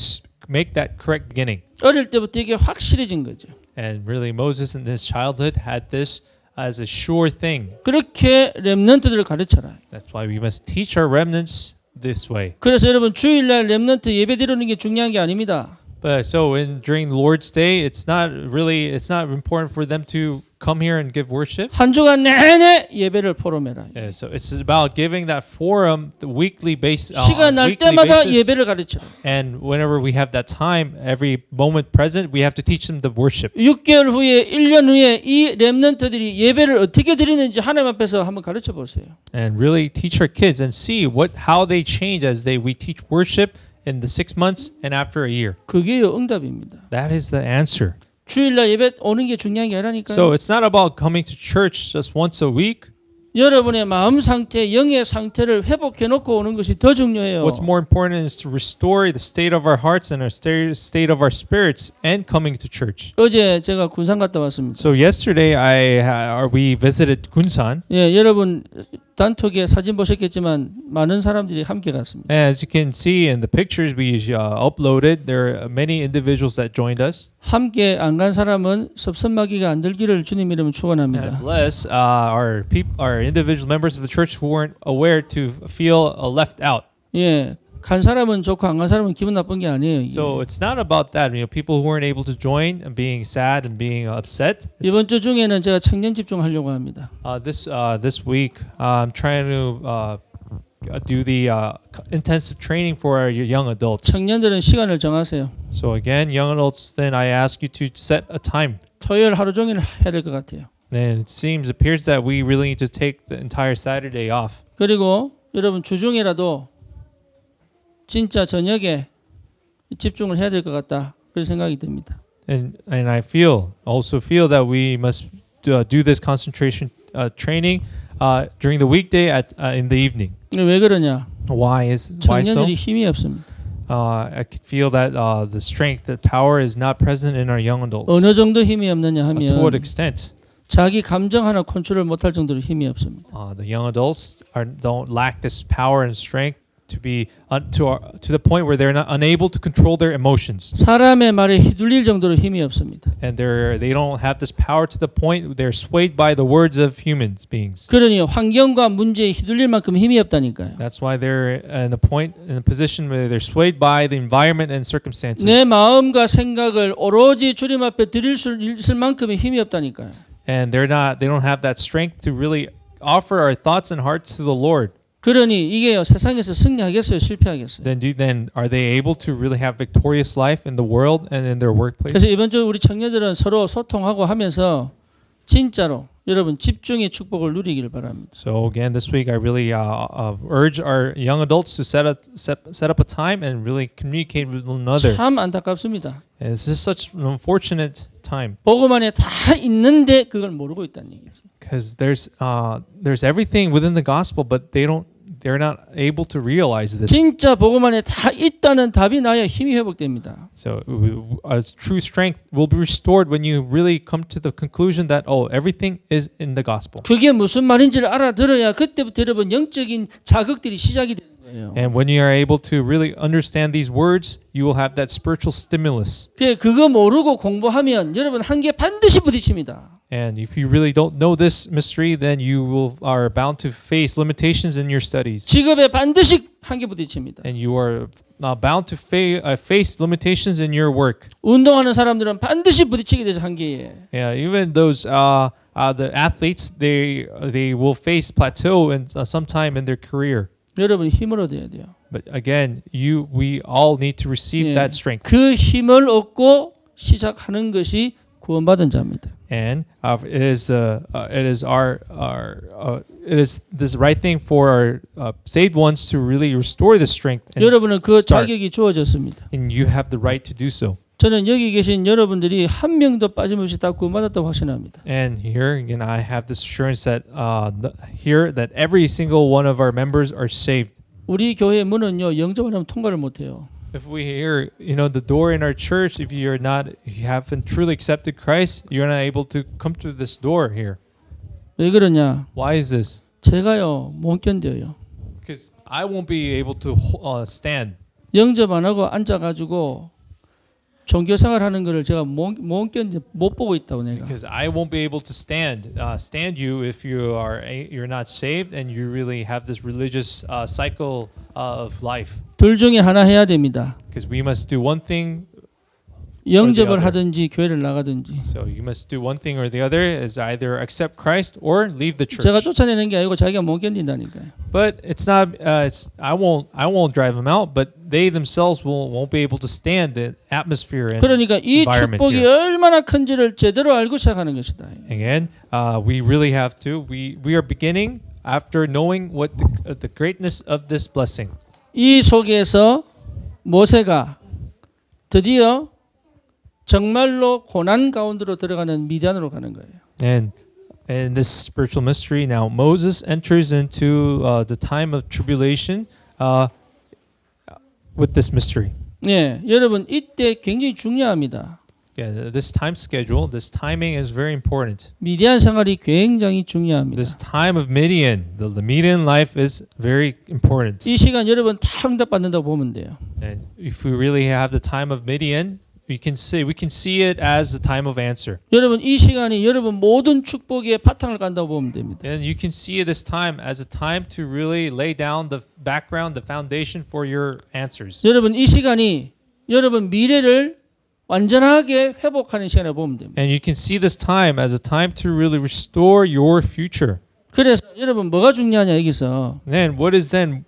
make that correct beginning. 어릴 때부터 이게 확실해진 거죠. And really Moses in his childhood had this as a sure thing. 그렇게 렘넌트들을 가르쳐라. That's why we must teach our remnants this way. 그래서 여러분 주일날 렘넌트 예배 드리는 게 중요한 게 아닙니다. But so during the Lord's Day, it's not important for them to come here and give worship. 한 주간 내내 예배를 포럼해라. Yeah, so it's about giving that forum the weekly basis. 시간 날 때마다 예배를 가르쳐라. And whenever we have that time, every moment present, we have to teach them the worship. 6개월 후에 1년 후에 이 렘넌트들이 예배를 어떻게 드리는지 하나님 앞에서 한번 가르쳐 보세요. And really teach our kids and see how they change as we teach worship in the 6 months and after a year. 그게요 응답입니다. That is the answer. 주일날 예배 오는 게 중요한 게 아니라니까요. So it's not about coming to church just once a week. 여러분의 마음 상태, 영의 상태를 회복해 놓고 오는 것이 더 중요해요. What's more important is to restore the state of our hearts and our state of our spirits and coming to church. 어제 제가 군산 갔다 왔습니다. So yesterday we visited Gunsan. 예, 여러분 단톡에 사진 보셨겠지만 많은 사람들이 함께 갔습니다. As you can see in the pictures we uploaded, there are many individuals that joined us. 함께 안 간 사람은 섭섭마귀가 안 들기를 주님 이름으로 축원합니다. And bless our individual members of the church who weren't aware to feel left out. 예, 간 사람은 좋고 안 간 사람은 기분 나쁜 게 아니에요. 이게. So it's not about that. People who weren't able to join and being sad and being upset. 이번 주 중에는 제가 청년 집중하려고 합니다. This week, I'm trying to do the intensive training for our young adults. 청년들은 시간을 정하세요. So again, young adults, then I ask you to set a time. 토요일 하루 종일 해야 될 것 같아요. And it appears that we really need to take the entire Saturday off. 그리고 여러분 주중이라도 진짜 저녁에 집중을 해야 될 것 같다. 그런 생각이 듭니다. And I also feel that we must do this concentration training during the weekday in the evening. 왜 그러냐? Why so? 청년들이 힘이 없습니다. I could feel that the strength, the power is not present in our young adults. 어느 정도 힘이 없느냐 To 하면 what extent? 자기 감정 하나 컨트롤 못할 정도로 힘이 없습니다. The young adults don't lack this power and strength to be to the point where they're not unable to control their emotions, 사람의 말에 휘둘릴 정도로 힘이 없습니다. and they don't have this power to the point they're swayed by the words of human beings. 그러니 환경과 문제에 휘둘릴 만큼 힘이 없다니까요. That's why they're in a position where they're swayed by the environment and circumstances. 내 마음과 생각을 오로지 주님 앞에 드릴 수 있을 만큼의 힘이 없다니까요. And they don't have that strength to really offer our thoughts and hearts to the Lord. 그러니 이게요 세상에서 승리하겠어요, 실패하겠어요? Then are they able to really have victorious life in the world and in their workplace? 그래서 이번 주 우리 청년들은 서로 소통하고 하면서 진짜로 여러분 집중의 축복을 누리기를 바랍니다. So again, this week I really urge our young adults to set up a time and really communicate with one another. 참 안타깝습니다. And this is such an unfortunate time 복음 안에 다 있는데 그걸 모르고 있다는 얘기죠. because there's everything within the gospel, but they're not able to realize this. 진짜 복음 안에 다 있다는 답이 나야 힘이 회복됩니다. So true strength will be restored when you really come to the conclusion that everything is in the gospel. 그게 무슨 말인지를 알아들어야 그때부터 여러분 영적인 자극들이 시작이 되는 거예요. And when you are able to really understand these words, you will have that spiritual stimulus. 그거 모르고 공부하면 여러분 한계에 반드시 부딪힙니다. And if you really don't know this mystery, then you are bound to face limitations in your studies. 직업에 반드시 한계 부딪힙니다. And you are bound to face limitations in your work. 운동하는 사람들은 반드시 부딪히게 되죠 한계에. Yeah, even those the athletes, they will face plateau in sometime in their career. 여러분 힘을 얻어야 돼요. But again, we all need to receive that strength. 그 힘을 얻고 시작하는 것이 구원받은 자입니다. And it is this right thing for our saved ones to really restore the strength. And 여러분은 그 start. 자격이 주어졌습니다. And you have the right to do so. 저는 여기 계신 여러분들이 한 명도 빠짐없이 다 구원받았다고 확신합니다. And here again, I have this assurance that that every single one of our members are saved. 우리 교회 문은요 영접을 하면 통과를 못해요. If we hear, the door in our church, if you haven't truly accepted Christ, you're not able to come through this door here. 왜 그러냐? Why is this? 제가요 못 견뎌요. Because I won't be able to stand. 영접 안 하고 앉아가지고 종교생활하는 거를 제가 못 보고 있다고 내가. Because I won't be able to stand you if you're not saved and you really have this religious cycle of life. 둘 중에 하나 해야 됩니다. Because we must do one thing. 영접을 하든지 교회를 나가든지. So you must do one thing or the other, is either accept Christ or leave the church. 제가 쫓아내는 게 아니고 자기가 못 견딘다니까요. But it's not. I won't drive them out, but they themselves won't be able to stand the atmosphere and 그러니까 이 environment 축복이 here. 얼마나 큰지를 제대로 알고 시작하는 것이다. Again, we really have to. We are beginning after knowing what the greatness of this blessing. 이 속에서 모세가 드디어 정말로 고난 가운데로 들어가는 미디안으로 가는 거예요. And in this spiritual mystery, now Moses enters into the time of tribulation with this mystery. 네, 여러분 이때 굉장히 중요합니다. Yeah, this time schedule, this timing is very important. 미디안 생활이 굉장히 중요합니다. This time of Midian, the Midian life is very important. 이 시간 여러분 다 응답받는다고 보면 돼요. And if we really have the time of Midian, we can see it as the time of answer. 여러분 이 시간이 여러분 모든 축복의 바탕을 간다고 보면 됩니다. And you can see this time as a time to really lay down the background, the foundation for your answers. 여러분 이 시간이 여러분 미래를 완전하게 회복하는 시간을 보면 됩니다. And you can see this time as a time to really restore your future. 그래서 여러분 뭐가 중요하냐 여기서. Then what is the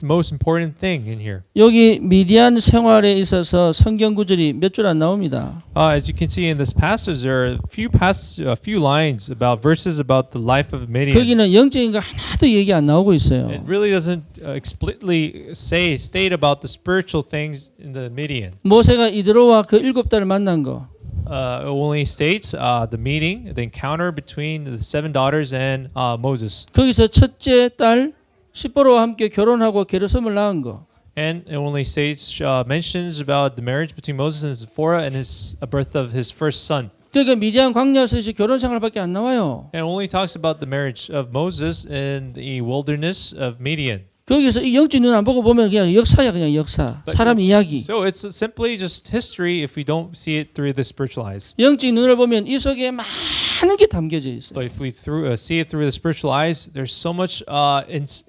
most important thing in here? 여기 미디안 생활에 있어서 성경 구절이 몇 줄 안 나옵니다. As you can see in this passage, there are a few lines about verses about the life of Midian. 거기는 영적인 거 하나도 얘기 안 나오고 있어요. It really doesn't explicitly state about the spiritual things in the Midian. 모세가 이드로와 그 7달을 만난 거. It only states the meeting, the encounter between the 7 daughters and Moses. 거기서 첫째 딸 시보로와 함께 결혼하고 게르솜을 낳은 거. And it only states mentions about the marriage between Moses and Zipporah and his birth of his first son. 그러니까 미디안 광야에서 결혼 생활밖에 안 나와요. And it only talks about the marriage of Moses in the wilderness of Midian. 거기서 이 영적 눈 안 보고 보면 그냥 역사야, 그냥 역사. But- 사람 이야기. So it's simply just history if we don't see it through the spiritual eyes. 영적 눈을 보면 이 속에 많은 게 담겨져 있어요. But if we see it through the spiritual eyes, there's so much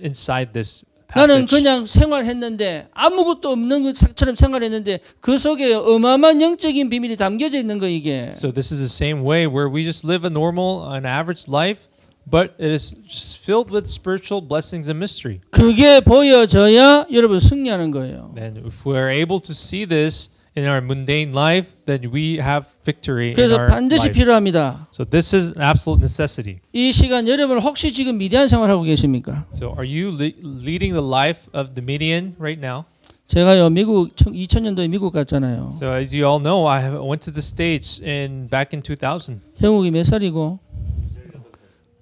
inside this 나는 passage. 그냥 생활했는데 아무것도 없는 것처럼 생활했는데 그 속에 어마어마한 영적인 비밀이 담겨져 있는 거 이게. So this is the same way where we just live a normal, an average life, but it is just filled with spiritual blessings and mystery. 그게 보여져야 여러분 승리하는 거예요. And if we're able to see this in our mundane life, then we have victory in 그래서 our 반드시 lives. 필요합니다. So this is an absolute necessity. 이 시간 여러분 혹시 지금 미디안 생활하고 계십니까? So are you leading the life of the Midian right now? 제가요 미국 2000년도에 미국 갔잖아요. So as you all know, I went to the States back in 2000. 형욱이 몇 살이고?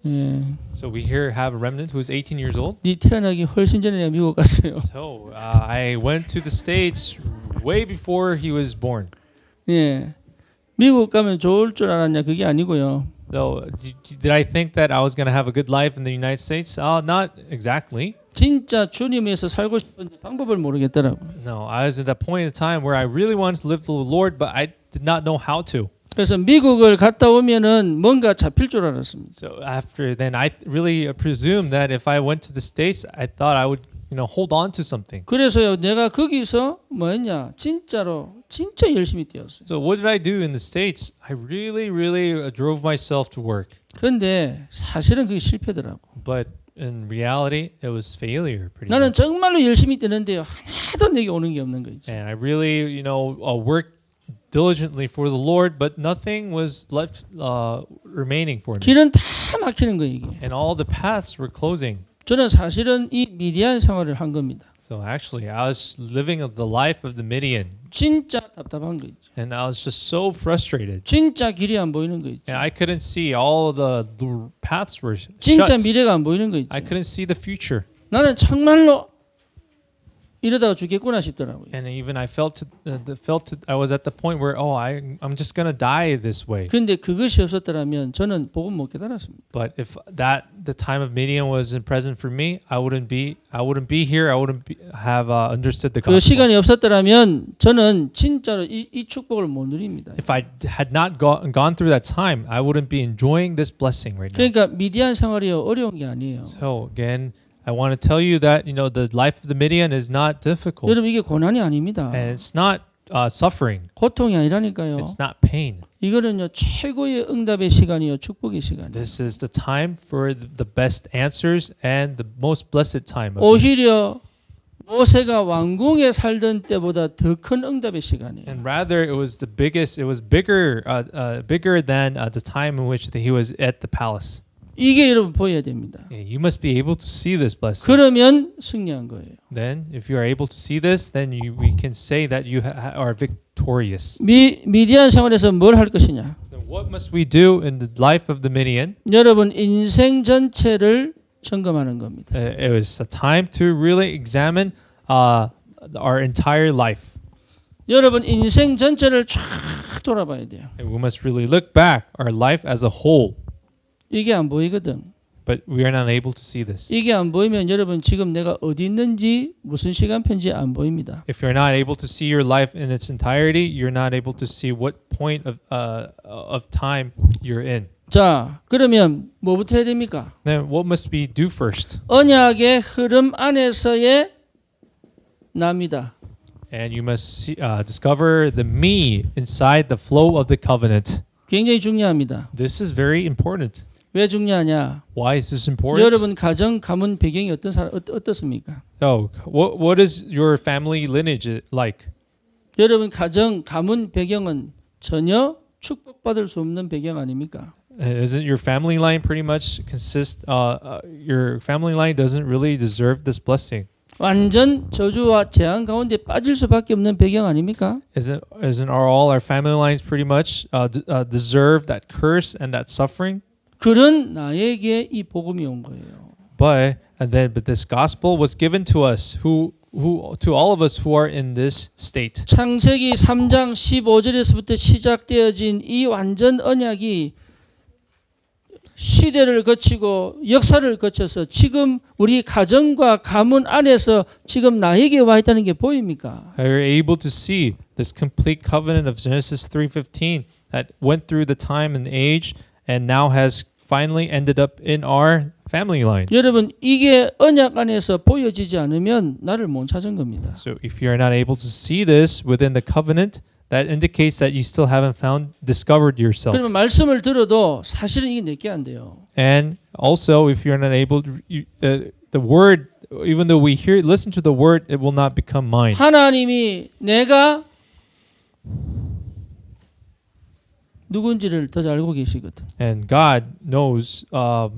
예. So we here have a remnant who's 18 years old. 네 태어나기 훨씬 전에 내가 미국 갔어요. So I went to the States way before he was born. 예. 미국 가면 좋을 줄 알았냐? 그게 아니고요. So did I think that I was going to have a good life in the United States? Not exactly. 진짜 주님에서 살고 싶은데 방법을 모르겠더라고. No, I was at that point in time where I really wanted to live for the Lord, but I did not know how to. 그래서 미국을 갔다 오면은 뭔가 잡힐 줄 알았습니다. So after then, I really presumed that if I went to the States, I thought I would, hold on to something. 그래서요, 내가 거기서 뭐했냐? 진짜 열심히 뛰었어요. So what did I do in the States? I really drove myself to work. 그런데 사실은 그게 실패더라고. But in reality, it was failure. Pretty 나는 much. 정말로 열심히 뛰는데요, 하나도 내게 오는 게 없는 거죠. And I really, worked diligently for the Lord, but nothing was left remaining for me. 길은 다 막히는 거예요, 이게. And all the paths were closing. 저는 사실은 이 미디안 생활을 한 겁니다. So actually, I was living the life of the Midian, 진짜 답답한 거 있죠. and I was just so frustrated. 진짜 길이 안 보이는 거 있죠. And I couldn't see all the paths were 진짜 shut. 미래가 안 보이는 거 있죠. I couldn't see the future. 나는 정말로 이러다가 죽겠구나 싶더라고요. And even I I was at the point where I'm just gonna die this way. 근데 그것이 없었더라면 저는 복음 못 깨달았습니다. But if the time of Midian wasn't present for me, I wouldn't be here. I wouldn't have understood the 그 gospel. 시간이 없었더라면 저는 진짜로 이 축복을 못 누립니다. If I had not gone through that time, I wouldn't be enjoying this blessing right now. 그러니까 미디안 생활이요 어려운 게 아니에요. So again, I want to tell you that the life of the Midian is not difficult, 여러분 이게 고난이 아닙니다. and it's not suffering. 고통이 아니라니까요. It's not pain. 이거는요 최고의 응답의 시간이요 축복의 시간. This is the time for the best answers and the most blessed time. 오히려 모세가 왕궁에 살던 때보다 더 큰 응답의 시간이에요. And rather, it was bigger than the time in which he was at the palace. 이게 여러분 보여야 됩니다. You must be able to see this blessing. 그러면 승리한 거예요. Then, if you are able to see this, then we can say that you are victorious. 미디안 생활에서 뭘 할 것이냐? Then what must we do in the life of the Midian? 여러분 인생 전체를 점검하는 겁니다. It was a time to really examine our entire life. 여러분 인생 전체를 쫙 돌아봐야 돼요. And we must really look back our life as a whole. 이게 안 보이거든. But we are not able to see this. 이게 안 보이면 여러분 지금 내가 어디 있는지 무슨 시간표인지 안 보입니다. If you're not able to see your life in its entirety, you're not able to see what point of time you're in. 자, 그러면 뭐부터 해야 됩니까? Then what must we do first? 언약의 흐름 안에서의 납니다. And you must discover the me inside the flow of the covenant. 굉장히 중요합니다. This is very important. 왜 중요하냐? Why is this important? 여러분 가정 가문 배경이 어떻습니까? Oh, what is your family lineage like? 여러분 가정 가문 배경은 전혀 축복받을 수 없는 배경 아닙니까? Isn't your family line pretty much your family line doesn't really deserve this blessing? 완전 저주와 재앙 가운데 빠질 수밖에 없는 배경 아닙니까? Isn't all our family lines pretty much deserve that curse and that suffering? 그런 나에게 이 복음이 온 거예요. But this gospel was given to us who to all of us who are in this state. 창세기 3장 15절에서부터 시작되어진 이 완전 언약이 시대를 거치고 역사를 거쳐서 지금 우리 가정과 가문 안에서 지금 나에게 와 있다는 게 보입니까? Are you able to see this complete covenant of Genesis 3:15 that went through the time and age and now has finally ended up in our family line? 여러분 이게 언약 안에서 보여지지 않으면 나를 못 찾은 겁니다. So if you're not able to see this within the covenant, that indicates that you still haven't discovered yourself. 그러면 말씀을 들어도 사실은 이게 내게 안 돼요. And also, if you're not able to, the word, even though we listen to the word, it will not become mine. 하나님이 내가 누군지를 더 잘 알고 계시거든. And God knows of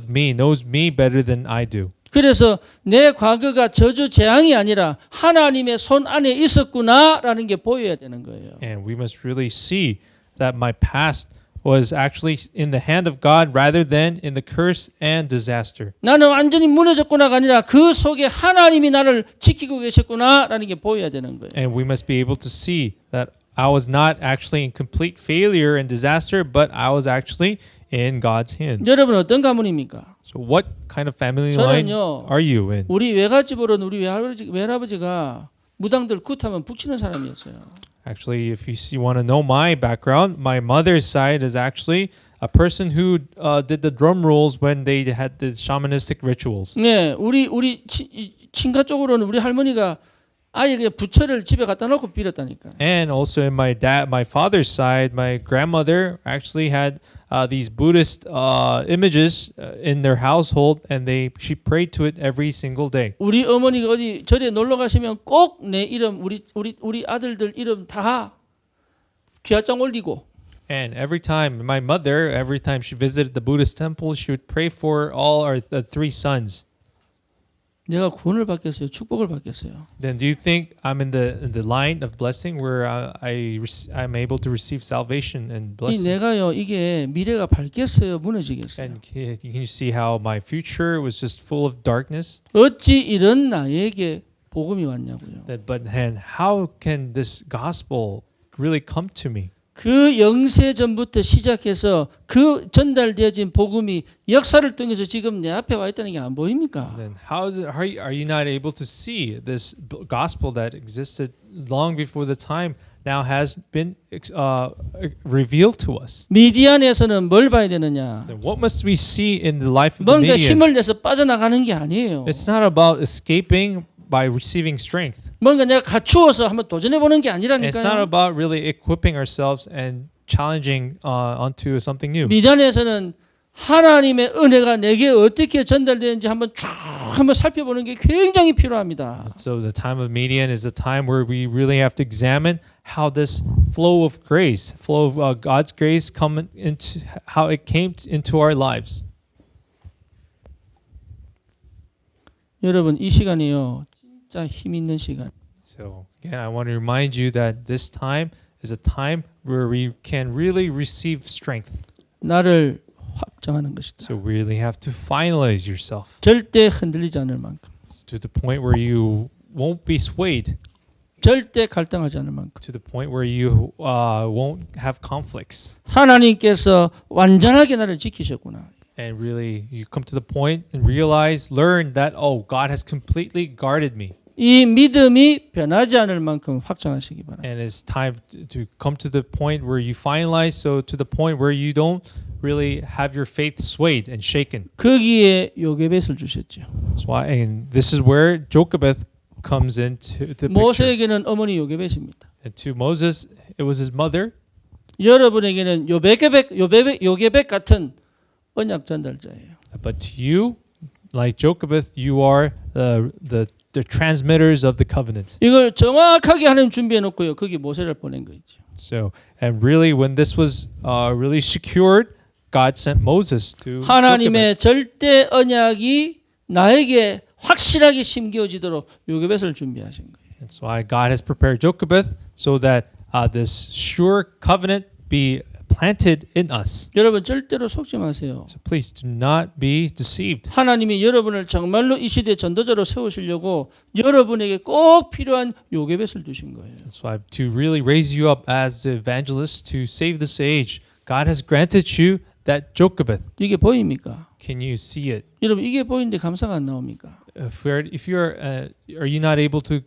me, knows me better than I do. 그래서 내 과거가 저주 재앙이 아니라 하나님의 손 안에 있었구나라는 게 보여야 되는 거예요. And we must really see that my past was actually in the hand of God rather than in the curse and disaster. 나는 완전히 무너졌구나가 아니라 그 속에 하나님이 나를 지키고 계셨구나라는 게 보여야 되는 거예요. And we must be able to see that I was not actually in complete failure and disaster, but I was actually in God's hands. 여러분 어떤 가문입니까? So what kind of family line 저는요, are you in? 우리 외갓집으로는 우리 외할아버지가 무당들 굿하면 북치는 사람이었어요. Actually, if you want to know my background, my mother's side is actually a person who did the drum rolls when they had the shamanistic rituals. 네, 우리 친가 쪽으로는 우리 할머니가 아예 그냥 부처를 집에 갖다 놓고 빌었다니까. And also in my father's side, my grandmother actually had these Buddhist images in their household, and she prayed to it every single day. 우리 어머니가 어디 절에 놀러 가시면 꼭 내 이름, 우리 아들들 이름 다 귀하장 올리고. And every time she visited the Buddhist temple, she would pray for all the 3 sons. 내가 구원을 받겠어요? 축복을 받겠어요? Then do you think I'm in the line of blessing where I'm able to receive salvation and 이 blessing? 내가요 이게 미래가 밝겠어요? 무너지겠어요? And can you see how my future was just full of darkness? 어찌 이런 나에게 복음이 왔냐고요? But how can this gospel really come to me? 그 영세 전부터 시작해서 그 전달되어진 복음이 역사를 통해서 지금 내 앞에 와 있다는 게 안 보입니까? Then are you not able to see this gospel that existed long before the time now has been revealed to us? 미디안에서는 뭘 봐야 되느냐? Then what must we see in the life of the 뭔가 Midian? 힘을 내서 빠져나가는 게 아니에요. It's not about escaping by receiving strength. 뭔가 내가 갖추어서 한번 도전해 보는 게 It's not 아니라니까요. about really equipping ourselves and challenging onto something new. 미디안에서는 하나님의 은혜가 내게 어떻게 전달되는지 한번 살펴보는 게 굉장히 필요합니다. So the time of Midian is a time where we really have to examine how this flow of God's grace how it came into our lives. 여러분 이 시간이요 진짜 힘 있는 시간. So again, I want to remind you that this time is a time where we can really receive strength. 나를 확정하는 것이다. So we really have to finalize yourself 절대 흔들리지 않을 만큼. to the point where you won't be swayed, 절대 갈등하지 않을 만큼. to the point where you won't have conflicts. 하나님께서 완전하게 나를 지키셨구나. And really, you come to the point and learn that, God has completely guarded me. 이 믿음이 변하지 않을 만큼 확정하시기 바랍니다. And it's time to come to the point where you finalize, so to the point where you don't really have your faith swayed and shaken. 거기에 요게벳을 주셨죠. That's why, and this is where Jochebed comes into the picture. 모세에게는 어머니 요게벳입니다. And to Moses, it was his mother. 여러분에게는 요게벳 같은 언약 전달자예요. But to you, like Jochebed, you are the transmitters of the covenant. 이걸 정확하게 하나님 준비해 놓고요. 거기 모세를 보낸 거 있죠. So, and really, when this was really secured, God sent Moses to 하나님의 절대 언약이 나에게 확실하게 심겨지도록 요게벳을 준비하신 거예요. That's why God has prepared Jochebed so that this sure covenant be planted in us. 여러분 절대로 속지 마세요. So please do not be deceived. 하나님이 여러분을 정말로 이 시대 전도자로 세우시려고 여러분에게 꼭 필요한 요게벳을 두신 거예요. That's why to really raise you up as the evangelist to save this age, God has granted you that Jochebed. 이게 보입니까? Can you see it? 여러분 이게 보이는데 감사가 안 나옵니까? If you're, are you not able to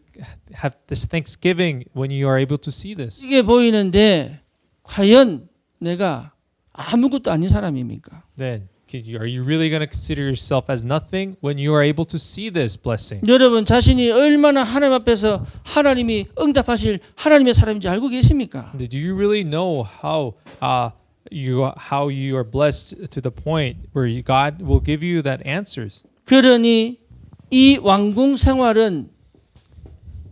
have this thanksgiving when you are able to see this? 이게 보이는데 과연 내가 아무것도 아닌 사람입니까? Then, are you really going to consider yourself as nothing when you are able to see this blessing? 여러분 자신이 얼마나 하나님 앞에서 하나님이 응답하실 하나님의 사람인지 알고 계십니까? Do you really know how you are blessed to the point where God will give you that answers? 그러니 이 왕궁 생활은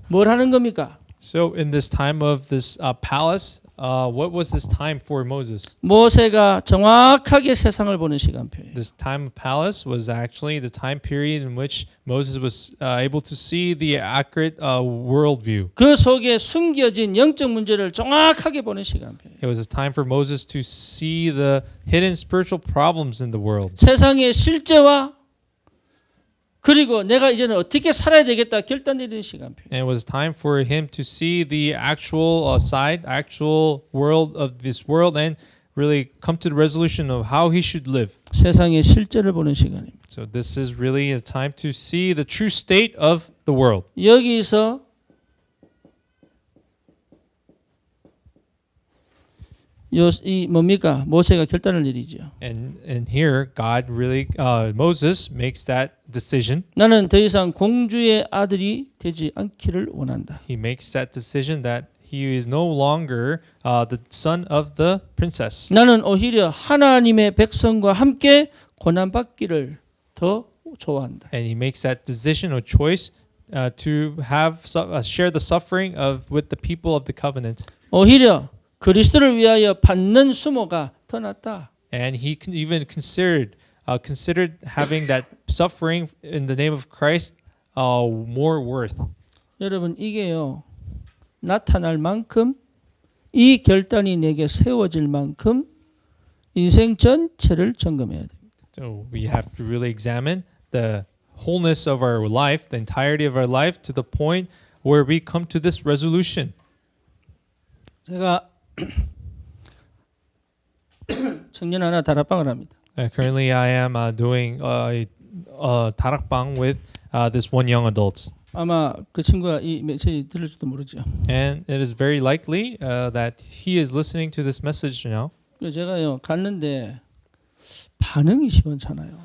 뭘 하는 겁니까? So in this time of this palace, what was this time for Moses? 모세가 정확하게 세상을 보는 시간표예요. This time of palace was actually the time period in which Moses was able to see the accurate worldview. 그 속에 숨겨진 영적 문제를 정확하게 보는 시간표예요. It was a time for Moses to see the hidden spiritual problems in the world. 세상의 실제와 그리고 내가 이제는 어떻게 살아야 되겠다 결단 내리는 시간표. And it was time for him to see the actual actual world of this world and really come to the resolution of how he should live. 세상의 실제를 보는 시간입니다. So this is really a time to see the true state of the world. 여기서 이 뭡니까? 모세가 결단을 내리죠. And here God really Moses makes that decision. 나는 더 이상 공주의 아들이 되지 않기를 원한다. He makes that decision that he is no longer the son of the princess. 나는 오히려 하나님의 백성과 함께 고난 받기를 더 좋아한다. And he makes that decision or choice to have share the suffering with the people of the covenant. 오히려 그리스도를 위하여 받는 수모가 더 낫다. And he even considered having that suffering in the name of Christ more worth. 여러분 이게요 나타날 만큼 이 결단이 내게 세워질 만큼 인생 전체를 점검해야 됩니다. So we have to really examine the wholeness of our life, the entirety of our life, to the point where we come to this resolution. 제가 청년 하나 다락방을 합니다. Currently, I am doing 다락방 with this one young adult. 아마 그 친구가 이 메시지 들을지도 모르죠. And it is very likely that he is listening to this message now. 제가요 갔는데 반응이 시원찮아요.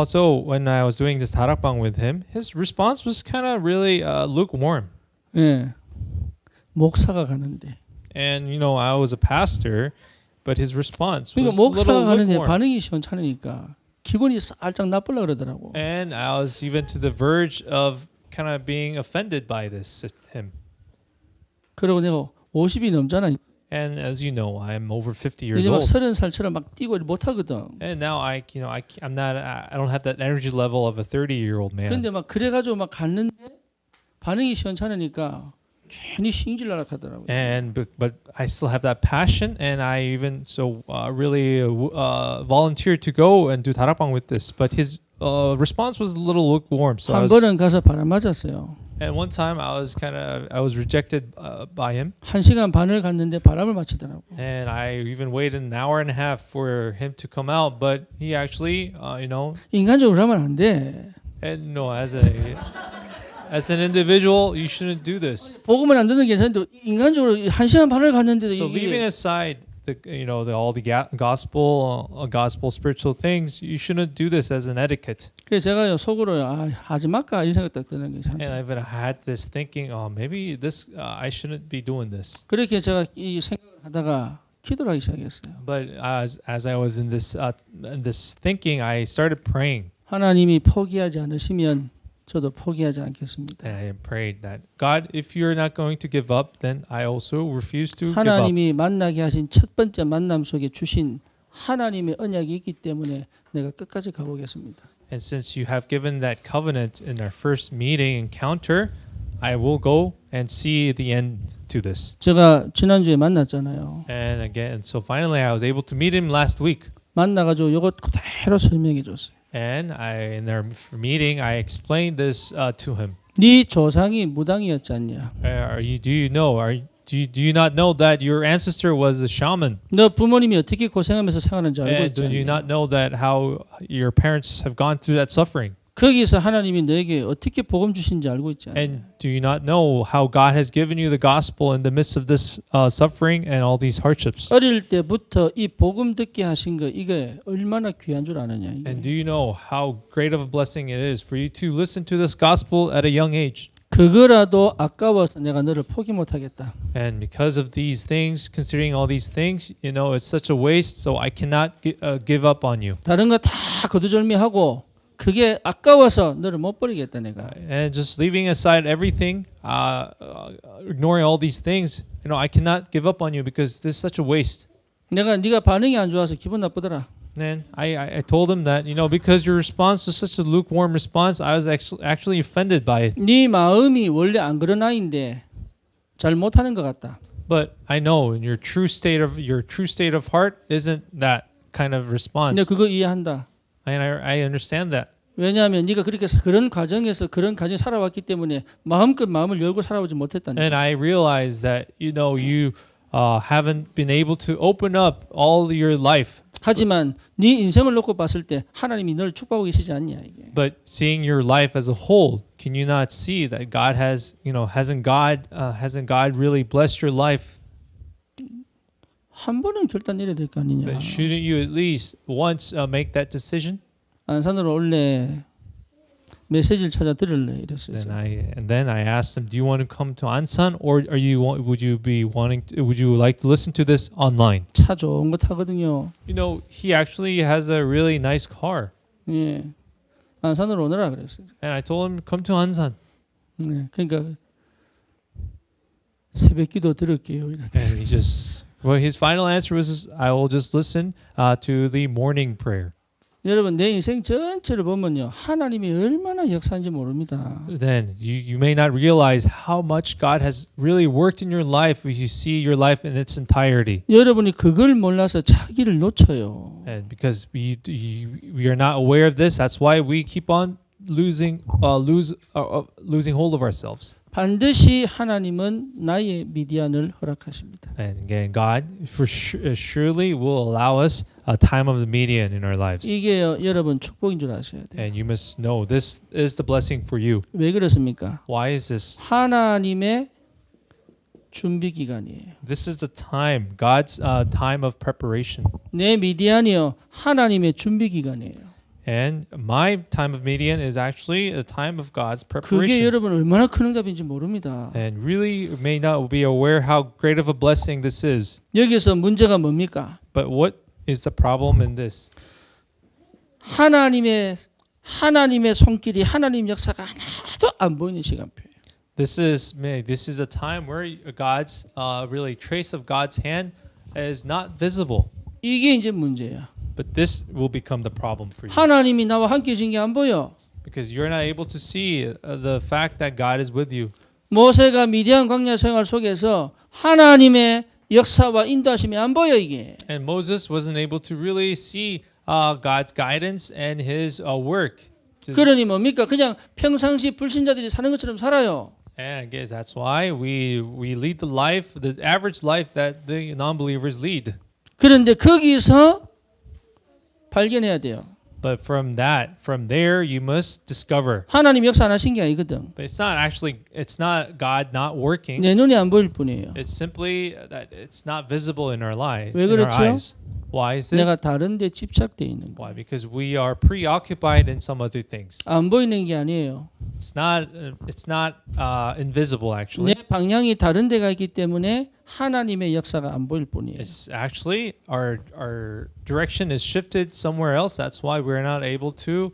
So when I was doing this 다락방 with him, his response was kind of really lukewarm. 예, 목사가 가는데. And I was a pastor, but his response was 그러니까 a 목사가 little 가는데 lukewarm. 반응이 시원찮으니까 기분이 살짝 나쁘려 그러더라고. And I was even to the verge of kind of being offended by him. 그리고 내가 50이 넘잖아. And as you know, I'm over 50 years 이제 막 old. 30살처럼 막 뛰고 못 하거든. And now I don't have that energy level of a 30-year-old man. 근데 막 그래가지고 막 갔는데 반응이 시원찮으니까 괜히 신질나라 하더라고요. And but I still have that passion, and I even really volunteered to go and do 다락방 with this. But his response was a little lukewarm. So 한 번은 가서 바람 맞았어요. and one time I was rejected by him. 1시간 반을 갔는데 바람을 맞히더라고. And I even waited an hour and a half for him to come out, but he actually, 인간적으로 하면 안 돼. and as an individual, you shouldn't do this. 복음을 안 듣는 게 괜찮은데 인간적으로 1시간 반을 갔는데도 So leaving 이게 aside all the gospel spiritual things, you shouldn't do this as an etiquette. 그래서 제가요 속으로 하지 말까 이 생각 딱 드는 게 참. And I've had this thinking, maybe I shouldn't be doing this. 그렇게 제가 이 생각을 하다가 기도를 하기 시작했어요. But as I was in this thinking, I started praying. 하나님이 포기하지 않으시면 저도 포기하지 않겠습니다. And I prayed that God, if you're not going to give up, then I also refuse to give up. 하나님이 만나게 하신 첫 번째 만남 속에 주신 하나님의 언약이 있기 때문에 내가 끝까지 가보겠습니다. And since you have given that covenant in our first meeting encounter, I will go and see the end to this. 제가 지난주에 만났잖아요. And again, so finally I was able to meet him last week. 만나가지고 이것 그대로 설명해 줬어요. And in our meeting, I explained this to him. 네 조상이 무당이었지 않냐? Do you know? do you not know that your ancestor was a shaman? 너 부모님이 어떻게 고생하면서 생활하는지 알고 And do you 있지? not know that how your parents have gone through that suffering? 거기서 하나님이 너에게 어떻게 복음 주신지 알고 있지? And do you not know how God has given you the gospel in the midst of this suffering and all these hardships? 어릴 때부터 이 복음 듣게 하신 거 이게 얼마나 귀한 줄 아느냐? 이게. And do you know how great of a blessing it is for you to listen to this gospel at a young age? 그거라도 아까워서 내가 너를 포기 못하겠다. And because of these things, considering all these things, you know, it's such a waste, so I cannot give up on you. 다른 거 다 거두절미하고 그게 아까워서 너를 못 버리겠다 내가. And just leaving aside everything, ignoring all these things, you know, I cannot give up on you because this is such a waste. 내가 네가 반응이 안 좋아서 기분 나쁘더라. And I told him that, you know, because your response was such a lukewarm response, I was actually offended by it. 네 마음이 원래 안 그런 아이인데 잘 못하는 것 같다. But I know in your true state of heart isn't that kind of response. 내가 그거 이해한다. And I understand that. 왜냐하면 네가 그렇게 그런 과정에서 그런 가정 살아왔기 때문에 마음껏 마음을 열고 살아오지 못했다니까. And I realize that, you know, you haven't been able to open up all your life. 하지만 네 인생을 놓고 봤을 때 하나님이 널 축복하고 계시지 않냐 이게. But seeing your life as a whole, can you not see that God has, you know, hasn't God really blessed your life? 한 번은 결단 내려야 될 거 아니냐. But shouldn't you at least once make that decision? 안산으로 올래 메시지를 찾아 들을래 이랬어요. Then I asked him, do you want to come to Ansan, or would you like to listen to this online? 차 좋은 거 타거든요. You know, he actually has a really nice car. 예, 안산으로 오너라 그랬어요. And I told him, come to Ansan. 네, 그러니까 새벽기도 들을게요. And he just, well, his final answer was, I will just listen to the morning prayer. 여러분 내 인생 전체를 보면요 하나님이 얼마나 역사인지 모릅니다. Then you may not realize how much God has really worked in your life if you see your life in its entirety. 여러분이 그걸 몰라서 자기를 놓쳐요. And because we are not aware of this, that's why we keep on losing hold of ourselves. 반드시 하나님은 나의 미디안을 허락하십니다. And again, God surely will allow us a time of the median in our lives. 이게 여러분 축복인 줄 아셔야 돼요. And you must know this is the blessing for you. 왜 그렇습니까? Why is this? 하나님의 준비 기간이에요. This is the time, God's time of preparation. 내 미디안이요 하나님의 준비 기간이에요. And my time of median is actually a time of God's 그게 preparation. 여러분 얼마나 큰 응답인지 모릅니다. And really may not be aware how great of a blessing this is. 여기서 문제가 뭡니까? But what is the problem in this? 하나님의 손길이 하나님 역사가 하나도 안 보이는 시간표예요. This is a time where God's really trace of God's hand is not visible. 이게 이제 문제야. But this will become the problem for you. 하나님이 나와 함께 계신 게 안 보여. Because you're not able to see the fact that God is with you. 모세가 미디안 광야 생활 속에서 하나님의 역사와 인도하심이 안 보여 이게. And Moses wasn't able to really see God's guidance and His work. 그러니 뭡니까? 그냥 평상시 불신자들이 사는 것처럼 살아요. And I guess that's why we lead the life, the average life that the non-believers lead. 그런데 거기서 발견해야 돼요. But from there, you must discover. 하나님 역사 안 하신 게 아니거든. But it's not God not working. 내 눈에 안 보일 뿐이에요. It's simply that it's not visible in our life, 왜 in our 그렇죠? eyes. Why is this? 내가 다른 데 집착돼 있는 거. Why? Because we are preoccupied in some other things. 안 보이는 게 아니에요. It's not invisible actually. 내 방향이 다른 데가 있기 때문에 하나님의 역사가 안 보일 뿐이에요. It's actually our direction is shifted somewhere else. That's why we're not able to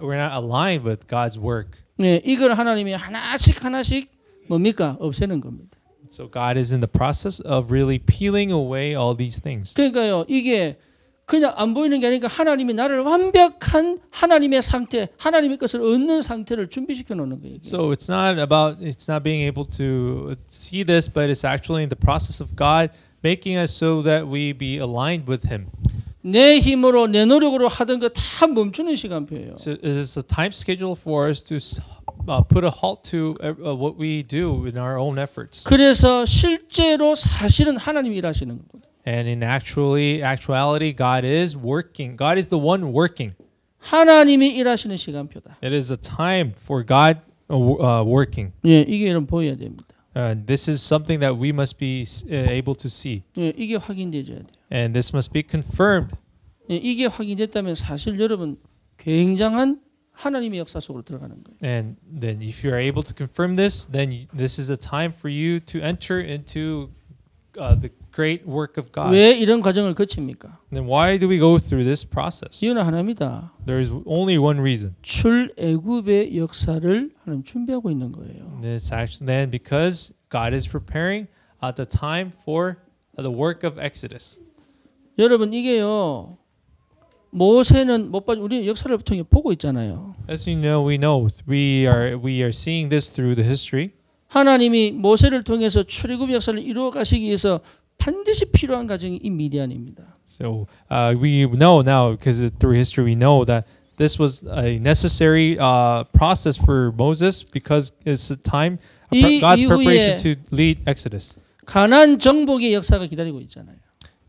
we're not aligned with God's work. 네, 이걸 하나님이 하나씩 뭡니까? 없애는 겁니다. So God is in the process of really peeling away all these things. 그러니까요, 이게 그냥 안 보이는 게 아니라 하나님이 나를 완벽한 하나님의 상태, 하나님의 것을 얻는 상태를 준비시켜 놓는 거예요. So it's not being able to see this, but it's actually in the process of God making us so that we be aligned with Him. 내 힘으로 내 노력으로 하던 거 다 멈추는 시간표예요. So it is a time schedule for us to put a halt to what we do in our own efforts. 그래서 실제로 사실은 하나님이 일하시는 겁니다. And in actuality, God is working. God is the one working. 하나님이 일하시는 시간표다. It is the time for God working. 예, 이게 여러분 보여야 됩니다. This is something that we must be able to see. 예, 이게 확인되어야 돼요. And this must be confirmed. 예, 이게 확인됐다면 사실 여러분 굉장한 하나님의 역사 속으로 들어가는 거예요. And then if you are able to confirm this, then this is a time for you to enter into the great work of God. 왜 이런 과정을 거칩니까? Then why do we go through this process? 이유는 하나입니다. There is only one reason. 출애굽의 역사를 하나님 준비하고 있는 거예요. It's actually then because God is preparing the time for the work of Exodus. 여러분 이게요. 모세는 못 봐도 우리는 역사를 통해 보고 있잖아요. As you know, we are seeing this through the history. 하나님이 모세를 통해서 출애굽 역사를 이루어 가시기 위해서 반드시 필요한 과정이 이 미디안입니다. So we know now, because through history we know that this was a necessary process for Moses because it's a time God's preparation to lead Exodus. 가나안 정복의 역사가 기다리고 있잖아요.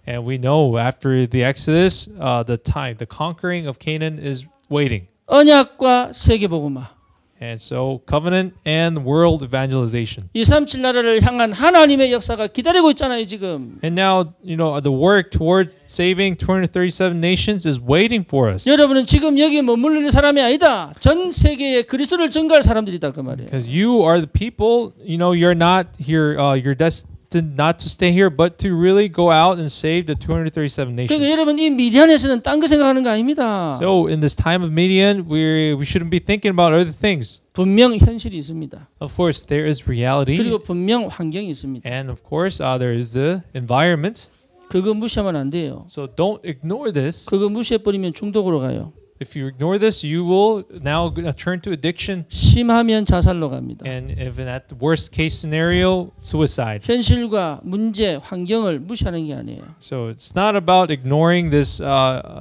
And we know after the Exodus, the conquering of Canaan is waiting. 언약과 세계복음화. And so covenant and world evangelization. 237 나라를 향한 하나님의 역사가 기다리고 있잖아요, 지금. And now, the work towards saving 237 nations is waiting for us. 여러분은 지금 여기 머무르는 사람이 아니다. 전 세계에 그리스도를 전가할 사람들이다 그 말이에요. Because you are the people, you're not here, you're destined not to stay here, but to really go out and save the 237 nations. 그러니까 여러분 이 미디안에서는 딴 거 생각하는 거 아닙니다. So in this time of Midian, we shouldn't be thinking about other things. 분명 현실이 있습니다. Of course, there is reality. 그리고 분명 환경이 있습니다. And of course, there is the environment. 그거 무시하면 안 돼요. So don't ignore this. 그거 무시해버리면 중독으로 가요. If you ignore this, you will now turn to addiction. 심하면 자살로 갑니다. And even at the worst case scenario, suicide. 현실과 문제, 환경을 무시하는 게 아니에요. So it's not about ignoring this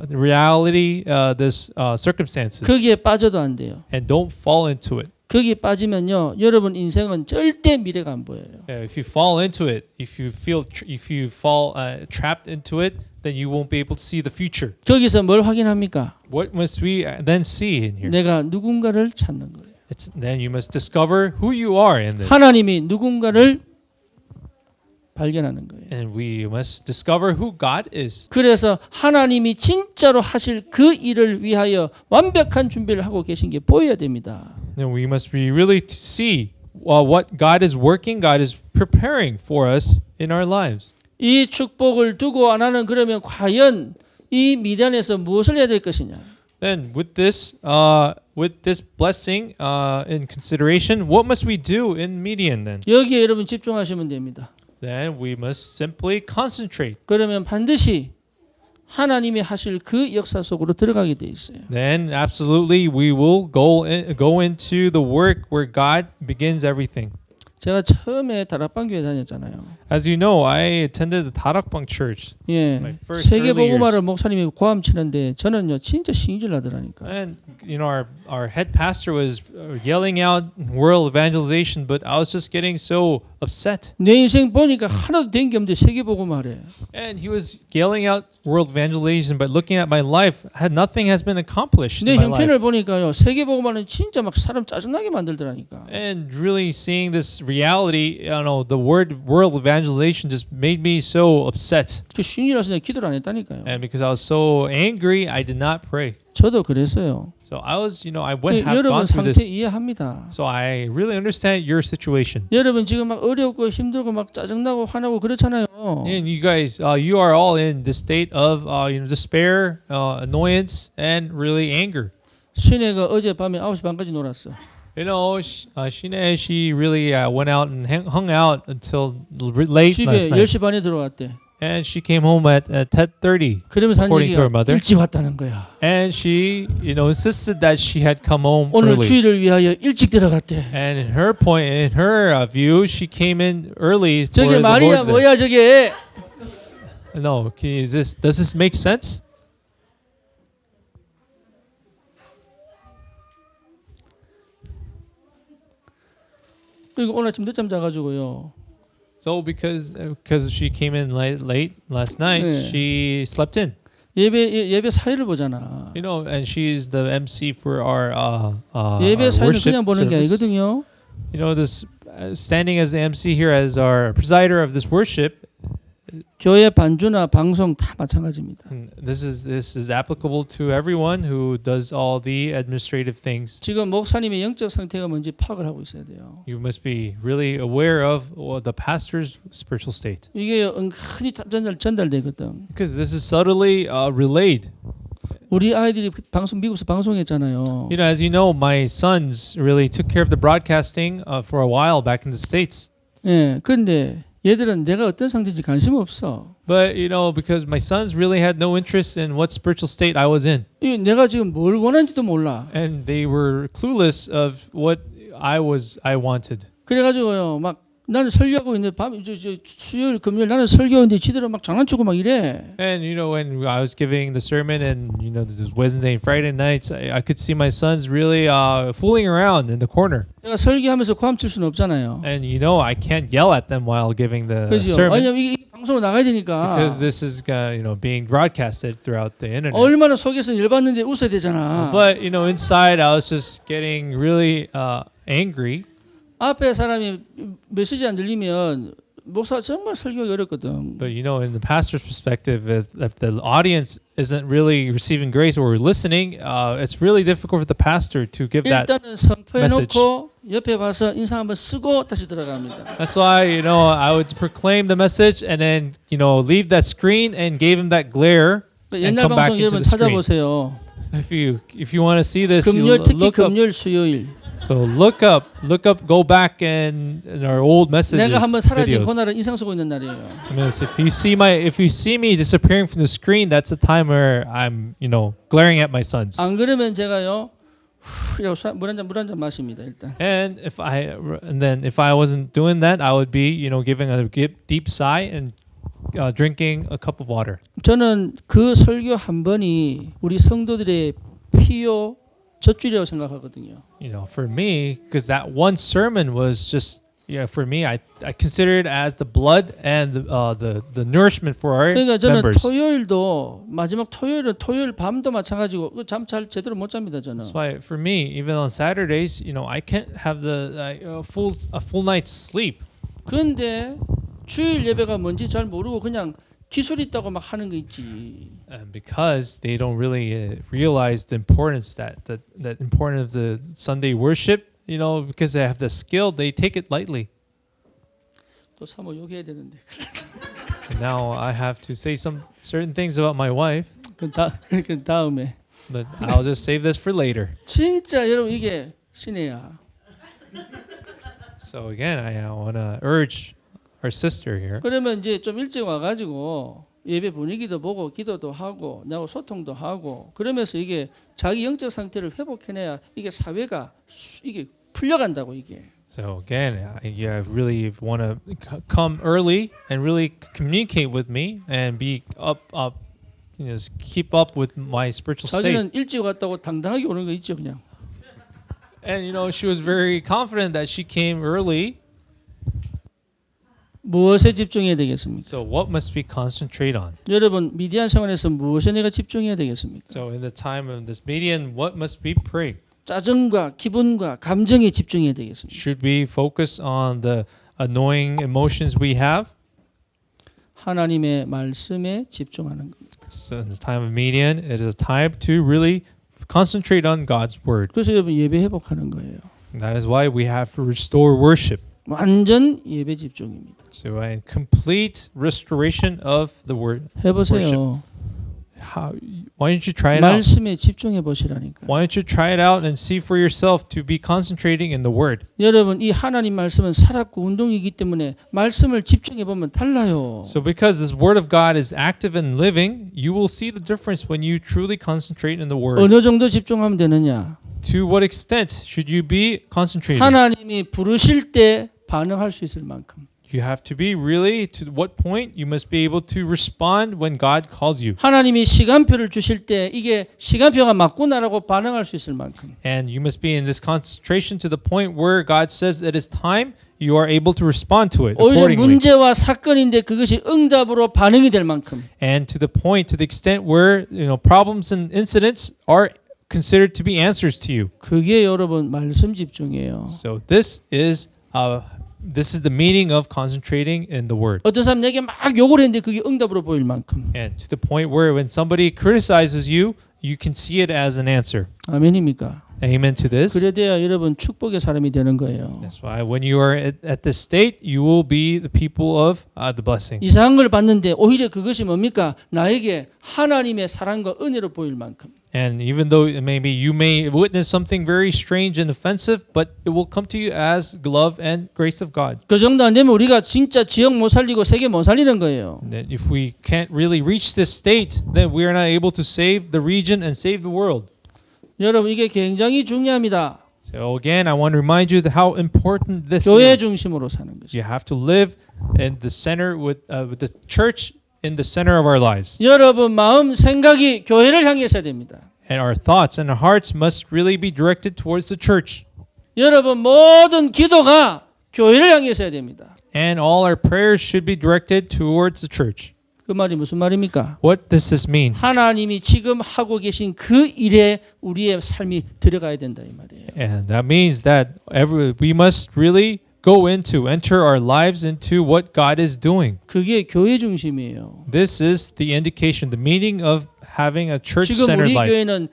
reality, this circumstances. 거기에 빠져도 안 돼요. And don't fall into it. 거기에 빠지면요, 여러분 인생은 절대 미래가 안 보여요. If you fall into it, if you fall trapped into it, then you won't be able to see the future. 거기서 뭘 확인합니까? What must we then see in here? 내가 누군가를 찾는 거예요. Then you must discover who you are in this. 하나님이 누군가를 발견하는 거예요. And we must discover who God is. 그래서 하나님이 진짜로 하실 그 일을 위하여 완벽한 준비를 하고 계신 게 보여야 됩니다. And we must be really to see what God is working, God is preparing for us in our lives. 이 축복을 두고 나는 그러면 과연 이 미디안에서 무엇을 해야 될 것이냐? Then with this blessing in consideration, what must we do in Midian then? 여기에 여러분 집중하시면 됩니다. Then we must simply concentrate. 그러면 반드시 하나님이 하실 그 역사 속으로 들어가게 돼 있어요. Then absolutely we will go into the work where God begins everything. 제가 처음에 다락방 교회 다녔잖아요. As you know, I attended the Darakbang Church. 예, 세계복음화를 목사님이 고함 치는데 저는요 진짜 신기질 나더라니까. And our head pastor was yelling out world evangelization, but I was just getting so upset. 내 인생 보니까 하나도 된 게 없는데 세계복음화래. And he was yelling out world evangelization, but looking at my life, nothing has been accomplished 내 in my life. 형편을 보니까요 세계복음화는 진짜 막 사람 짜증나게 만들더라니까. And really seeing this reality, the word world evangelization just made me so upset. 그 신이라서 내가 기도를 안 했다니까요. And because I was so angry, I did not pray. 저도 그랬어요. So I was, have gone 여러분 through 상태 this. 이해합니다. So I really understand your situation. 여러분 지금 막 어렵고 힘들고 막 짜증나고 화나고 그렇잖아요. And you guys, you are all in this state of, despair, annoyance, and really anger. 신혜가 어젯밤에 9시 반까지 놀았어. Shine, she really went out and hung out until late 집에 last night. 10시 반에 들어왔대. And she came home at 10:30, 그러면서 한 according to her 얘기가 mother. 일찍 왔다는 거야. And she, insisted that she had come home 오늘 early. 주일을 위하여 일찍 들어갔대. And in her view, she came in early for 저게 the 말이야 Lord's Day. 뭐야 저게? No, does this make sense? 그리고 오늘 아침 늦잠 자가지고요. So because she came in late last night, 네. she slept in. 예배 사회를 보잖아. You know, and she's the MC for our 예배 our 사회는 worship 그냥 보는 게 service. 아니거든요. You know, this standing as the MC here as our presider of this worship. 교회 반주나 방송 다 마찬가지입니다. And this is applicable to everyone who does all the administrative things. 지금 목사님의 영적 상태가 뭔지 파악을 하고 있어야 돼요. You must be really aware of the pastor's spiritual state. 이게 은근히 전달되거든. Because this is subtly relayed. 우리 아이들이 미국에서 방송했잖아요. You know, as you know, my sons really took care of the broadcasting for a while back in the States. 예, 근데 얘들은 내가 어떤 상태인지 관심 없어. But you know, because my sons really had no interest in what spiritual state I was in, 내가 지금 뭘 원하는지도 몰라. and they were clueless of what I wanted. 그래가지고요, 막 나는 설교하고 있는데 수요일 금요일 나는 설교하는데 지들은 막 장난치고 막 이래. And you know, when I was giving the sermon, and you know, this Wednesday and Friday nights, I could see my sons really fooling around in the corner. 내가 설교하면서 고함칠 수는 없잖아요. And you know, I can't yell at them while giving the 그죠? sermon 왜냐면 이게 방송으로 나가야 되니까. because this is you know, being broadcasted throughout the internet. 얼마나 속에서 열받는데 웃어야 되잖아. But you know, inside I was just getting really angry. 앞에 사람이 메시지 안 들리면 목사 정말 설교가 어렵거든. But you know, in the pastor's perspective, if the audience isn't really receiving grace or listening, it's really difficult for the pastor to give that 일단은 message. 선포해놓고 옆에 봐서 인사 한번 쓰고 다시 들어갑니다. That's why, you know, I would proclaim the message and then, you know, leave that screen and gave him that glare and 옛날 come back 방송 into 여러분 the screen. 찾아보세요. If you want to see this, you 금요일 특히 look up. 금요일 수요일. So look up, go back in our old messages, 내가 한번 사라진 videos. 그날은 인상 쓰고 있는 날이에요. I mean, if you see me disappearing from the screen, that's the time where I'm, you know, glaring at my sons. 안 그러면 제가요, 물 한 잔 마십니다 일단. And if I wasn't doing that, I would be, you know, giving a deep sigh and drinking a cup of water. 저는 그 설교 한 번이 우리 성도들의 피요 젖줄이라고 생각하거든요. You know, for me, because that one sermon was just, for me, I consider it as the blood and the nourishment for our 그러니까 저는 members. 토요일도 마지막 토요일 밤도 마찬가지고 잠 잘 제대로 못 잡니다 저는. That's why for me, even on Saturdays, you know, I can't have a full night's sleep. 그런데 주일 예배가 뭔지 잘 모르고 그냥 기술 있다고 막 하는 거 있지. And because they don't really realize the importance that importance of the Sunday worship, you know, because they have the skill, they take it lightly. 또 사모 욕해야 되는데. And now I have to say some certain things about my wife, 그 다음에. but I'll just save this for later. 진짜 여러분 이게 신혜야. So again, I want to urge our sister here. 그러면 이제 좀 일찍 와가지고 예배 분위기도 보고 기도도 하고 나하고 소통도 하고 그러면서 이게 자기 영적 상태를 회복해내야 이게 사회가 이게 풀려간다고 이게. So again, I really want to come early and really communicate with me and be up, you know, keep up with my spiritual state. 자기는 일찍 왔다고 당당하게 오는 거 있죠 그냥. And you know, she was very confident that she came early. 무엇에 집중해야 되겠습니까? So what must we concentrate on? 여러분 미디안 생활에서 무엇에 내가 집중해야 되겠습니까? So in the time of this median, what must we pray? 짜증과 기분과 감정에 집중해야 되겠습니다. Should we focus on the annoying emotions we have? 하나님의 말씀에 집중하는 겁니다. So in the time of median, it is a time to really concentrate on God's word. 그래서 여러분 예배 회복하는 거예요. And that is why we have to restore worship. 완전 예배 집중입니다. So a complete restoration of the word. 해보세요. Why don't you try it out? 말씀에 집중해 보시라니까. Why don't you try it out and see for yourself to be concentrating in the word? 여러분 이 하나님 말씀은 살았고 운동이기 때문에 말씀을 집중해 보면 달라요. So because this word of God is active and living, you will see the difference when you truly concentrate in the word. 어느 정도 집중하면 되느냐? To what extent should you be concentrating? 하나님이 부르실 때 반응할 수 있을 만큼. You have to be really to what point you must be able to respond when God calls you. 하나님이 시간표를 주실 때 이게 시간표가 맞구나라고 반응할 수 있을 만큼. And you must be in this concentration to the point where God says it is time you are able to respond to it 오히려 accordingly. 문제와 사건인데 그것이 응답으로 반응이 될 만큼 And to the point, to the extent where problems and incidents are considered to be answers to you. 그게 여러분 말씀 집중이에요. So this is the meaning of concentrating in the word. 어떤 사람 내게 막 욕을 했는데 그게 응답으로 보일 만큼. And to the point where when somebody criticizes you, you can see it as an answer. 아멘입니까? Amen to this. 그래 돼야 여러분 축복의 사람이 되는 거예요. That's why when you are at this state, you will be the people of the blessing. 이상한 걸 봤는데 오히려 그것이 뭡니까? 나에게 하나님의 사랑과 은혜로 보일 만큼. And even though maybe you may witness something very strange and offensive, but it will come to you as love and grace of God. 그 정도 안 되면 우리가 진짜 지역 못 살리고 세계 못 살리는 거예요. And that if we can't really reach this state, then we are not able to save the region and save the world. 여러분 이게 굉장히 중요합니다. So again, I want to remind you how important this 교회 is. 중심으로 사는 것이. You have to live in the center with the church in the center of our lives. 여러분 마음 생각이 교회를 향해 있어야 됩니다. And our thoughts and our hearts must really be directed towards the church. 여러분 모든 기도가 교회를 향해 있어야 됩니다. And all our prayers should be directed towards the church. 그 말이 무슨 말입니까? What does this mean? 하나님이 지금 하고 계신 그 일에 우리의 삶이 들어가야 된다 이 말이에요. And that means that we must really enter our lives into what God is doing. 그게 교회 중심이에요. This is the indication, the meaning of having a 지금 우리 church-centered life. 교회는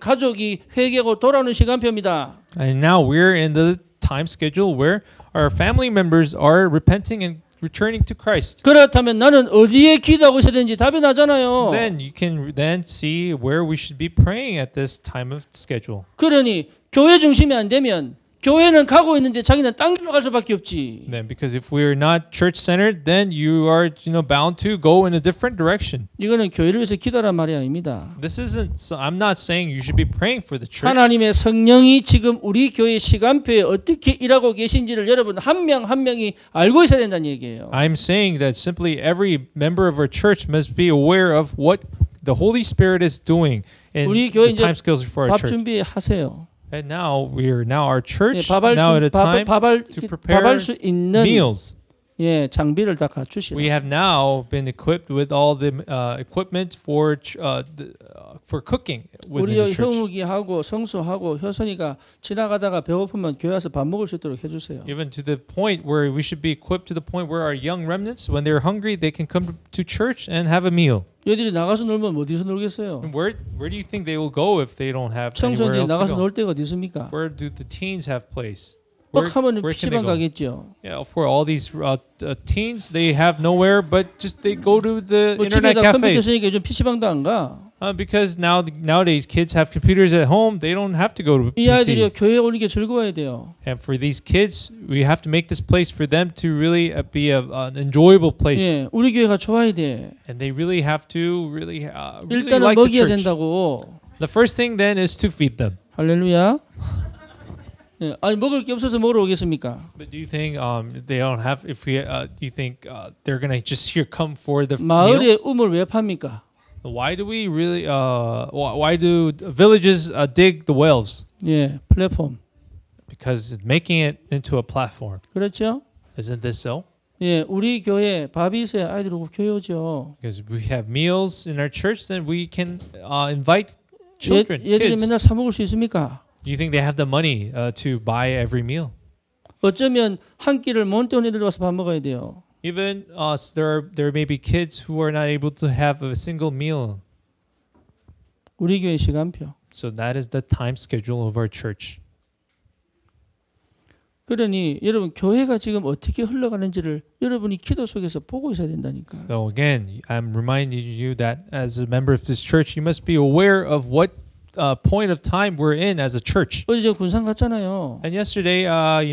가족이 회개하고 돌아오는 시간표입니다. And now we're in the time schedule where our family members are repenting and returning to Christ. 그렇다면 나는 어디에 기도하고 있어야 되는지 답이 나잖아요. Then you can then see where we should be praying at this time of schedule. 그러니 교회 중심이 안 되면 교회는 가고 있는데 자기는 딴 길로 갈 수밖에 없지. Then because if we're not church-centered, then you are bound to go in a different direction. 이거는 교회를 위해서 기도하란 말이 아닙니다. This isn't. So I'm not saying you should be praying for the church. 하나님의 성령이 지금 우리 교회 시간표에 어떻게 일하고 계신지를 여러분 한 명 한 명이 알고 있어야 된다는 얘기예요. I'm saying that simply every member of our church must be aware of what the Holy Spirit is doing in 우리 교회 the 이제 time schedules for our 밥 church. 준비하세요. And now our church 밥을 now at a time to prepare 밥할 수 있는 meals. 장비를 다 갖추시라. We have now been equipped with all the equipment for cooking 우리 within the church. 형욱이하고 성수하고 효선이가 지나가다가 배고프면 교회 와서 밥 먹을 수 있도록 해주세요. Even to the point where we should be equipped to the point where our young remnants, when they're hungry, they can come to church and have a meal. 얘들이 나가서 놀면 어디서 놀겠어요? And where do you think they will go if they don't have anywhere 청소년들이 else to 나가서 go? 놀 데가 어디 있습니까? Where do the teens have place? 뻑하면 where can they PC방 go? 가겠죠. Yeah, for all these teens, they have nowhere but just they go to the 뭐 internet 집에다 컴퓨터 cafes. 쓰니까 요즘 PC방도 안 가. Because nowadays kids have computers at home, they don't have to go to 이 아이들이 PC. 교회에 오는 게 즐거워야 돼요. And for these kids, we have to make this place for them to really be an enjoyable place. 예, 우리 교회가 좋아야 돼. And they really have to really 일단은 like the 먹여야 church. 된다고. The first thing then is to feed them. 할렐루야. 예, 아니 먹을 게 없어서 먹으러 오겠습니까? But do you think they don't have? If we, do you think they're gonna just here come for the meal? 마을에 우물 왜 팝니까? Why do we really? Why do villages dig the wells? 예, 플랫폼. Because making it into a platform. 그렇죠? Isn't this so? 예, 우리 교회 밥이 있어야 아이들 오고 교회 오죠. Because we have meals in our church, then we can invite children, 얘들이 kids. 맨날 사 먹을 수 있습니까? Do you think they have the money to buy every meal? 어쩌면 한 끼를 못 때운 애들 와서 밥 먹어야 돼요. Even there may be kids who are not able to have a single meal. 우리 교회 시간표. So that is the time schedule of our church. 그러니 여러분 교회가 지금 어떻게 흘러가는지를 여러분이 기도 속에서 보고 있어야 된다니까. So again, I'm reminding you that as a member of this church, you must be aware of what point of time we're in as a church. 어제 저 군산 갔잖아요. And yesterday,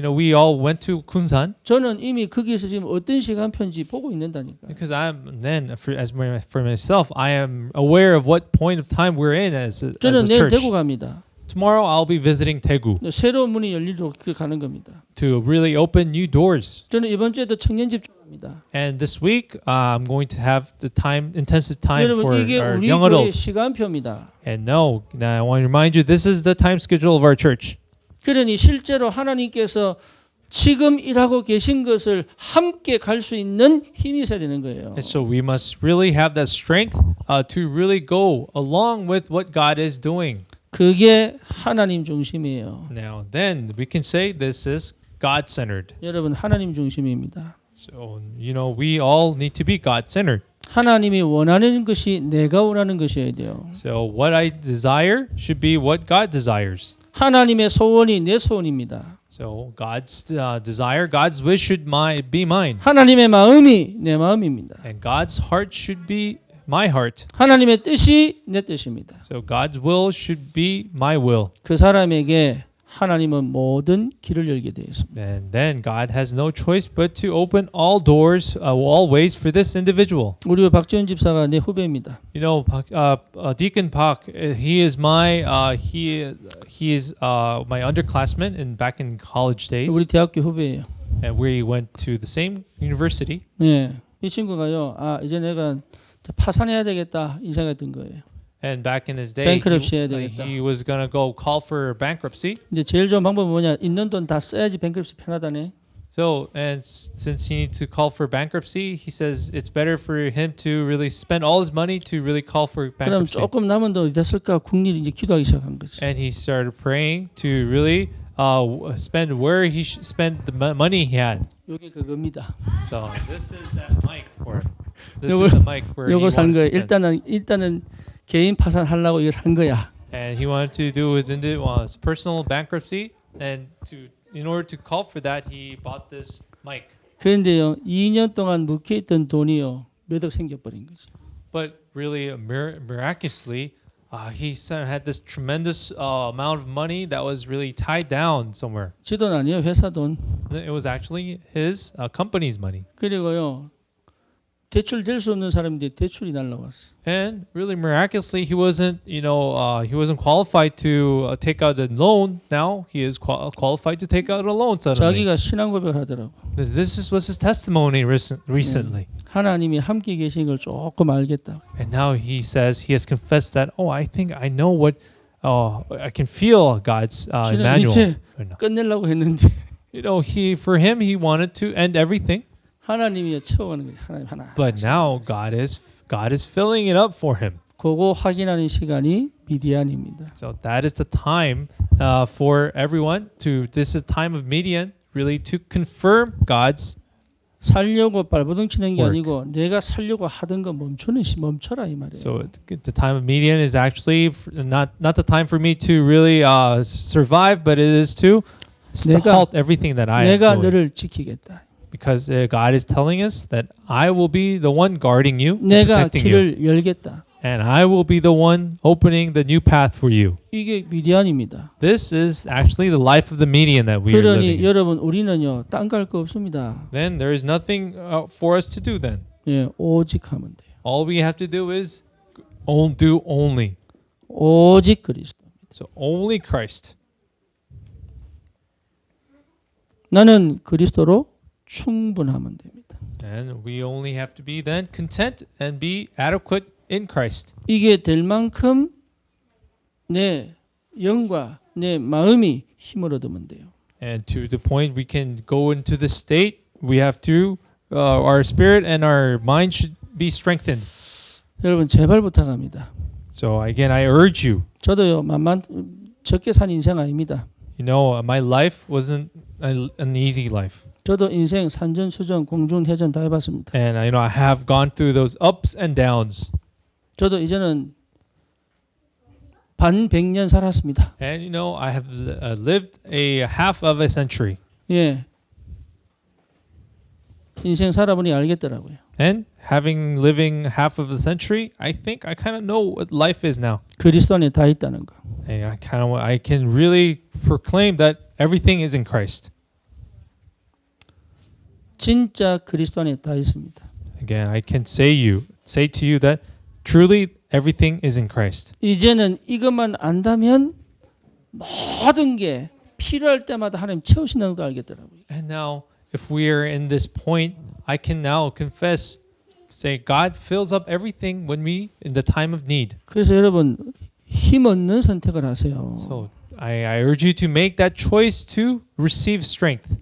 we all went to Kunsan. 저는 이미 거기에서 지금 어떤 시간표인지 보고 있는다니까. Because for myself, I am aware of what point of time we're in as a 저는 내일 church. 대구 갑니다. Tomorrow, I'll be visiting Daegu 새로운 문이 열리도록 가는 겁니다. to really open new doors. 저는 이번 주에도 청년 집중합니다. And this week, I'm going to have the intensive time for 여러분 이게 our 우리 young 교회 adults. 시간표입니다. And now I want to remind you, this is the time schedule of our church. 그러니 실제로 하나님께서 지금 일하고 계신 것을 함께 갈 수 있는 힘이 있어야 되는 거예요. And so we must really have that strength to really go along with what God is doing. 그게 하나님 중심이에요. Now, then we can say this is God-centered. 여러분 하나님 중심입니다. So, we all need to be God-centered. 하나님이 원하는 것이 내가 원하는 것이어야 돼요. So what I desire should be what God desires. 하나님의 소원이 내 소원입니다. So God's desire, God's wish should be mine. 하나님의 마음이 내 마음입니다. And God's heart should be my heart. 하나님의 뜻이 내 뜻입니다. So God's will should be my will. 그 사람에게 하나님은 모든 길을 열게 되어 있습니다. And then God has no choice but to open all doors, all ways for this individual. 우리 박지원 집사가 내 후배입니다. Deacon Park, he is my underclassman back in college days. 우리 대학교 후배예요. And we went to the same university. 네, 이 친구가요. 이제 내가 파산해야 되겠다 이 생각이 든 거예요. And back in his day, bankruptcy 해야 되겠다. he was gonna go call for bankruptcy. 이제 제일 좋은 방법은 뭐냐? 있는 돈 다 써야지 bankruptcy 편하다네. So, and since he needs to call for bankruptcy, he says it's better for him to really spend all his money to really call for 그럼 bankruptcy. 조금 남은 돈 됐을까? 국리를 이제 기도하기 시작한 거죠. And he started praying to really spend where he should spend the money he had. 이게 그겁니다. So this is that mic for him. This is the mic where he 요거 산 wanted 거예요. to spend. 일단은 개인 파산하려고 이거 산 거야. And he wanted to do his personal bankruptcy, and in order to call for that, he bought this mic. 그런데요, 2년 동안 묵혀있던 돈이요, 몇 억 생겨버린 거죠. But really, miraculously, he had this tremendous amount of money that was really tied down somewhere. 지 돈 아니에요, 회사 돈. It was actually his company's money. 그리고요, 대출 될 수 없는 사람인데 대출이 날라왔어. And really miraculously, he wasn't qualified to take out a loan. Now he is qualified to take out a loan suddenly. 자기가 신앙 고백을 하더라고. This was his testimony recently. 하나님이 함께 계신 걸 조금 알겠다. And now he says he has confessed that. I think I know what. I can feel God's manual. 이제 끝내려고 했는데. For him, he wanted to end everything. 하나님이 채워가는 거예요. 하나님 하나. But now God is filling it up for him. 그거 확인하는 시간이 미디안입니다. So that is the time for everyone to. This is the time of Midian, really to confirm God's. 살려고 발버둥치는 게 아니고 내가 살려고 하던 거 멈춰라 이 말이에요. So the time of Midian is actually not the time for me to really survive, but it is to halt everything that I am 내가 doing. 너를 지키겠다. Because God is telling us that I will be the one guarding you, 내가 protecting 길을 you, 열겠다. and I will be the one opening the new path for you. 이게 미디안입니다. This is actually the life of the Midian that we are living 그러니 in. 여러분 우리는요 딴 갈 거 없습니다. Then there is nothing for us to do then. 예, 오직 하면 돼요. All we have to do is do only. 오직 그리스도. So only Christ. 나는 그리스도로 충분하면 됩니다. And we only have to be then content and be adequate in Christ. 이게 될 만큼 내 영과 내 마음이 힘을 얻으면 돼요. And to the point we can go into the state, we have to, our spirit and our mind should be strengthened. 여러분 제발 부탁합니다. So again, I urge you. 저도요 적게 산 인생 아닙니다. My life wasn't an easy life. 저도 인생 산전수전 공중회전 다 해봤습니다. And I have gone through those ups and downs. 저도 이제는 반 100년 살았습니다. And I have lived a half of a century. 예. 인생 살아보니 알겠더라고요. And living half of a century, I think I kind of know what life is now. 그리스도 안에 다 있다는 거. And I can really proclaim that everything is in Christ. 진짜 그리스도 안에 다 있습니다. Again, I can say to you that truly everything is in Christ. 이제는 이것만 안다면 모든 게 필요할 때마다 하나님 채우신다는 걸 알겠더라고요. And now, if we are in this point, I can now confess, say God fills up everything when we in the time of need. 그래서 여러분 힘 얻는 선택을 하세요. So I urge you to make that choice to receive strength.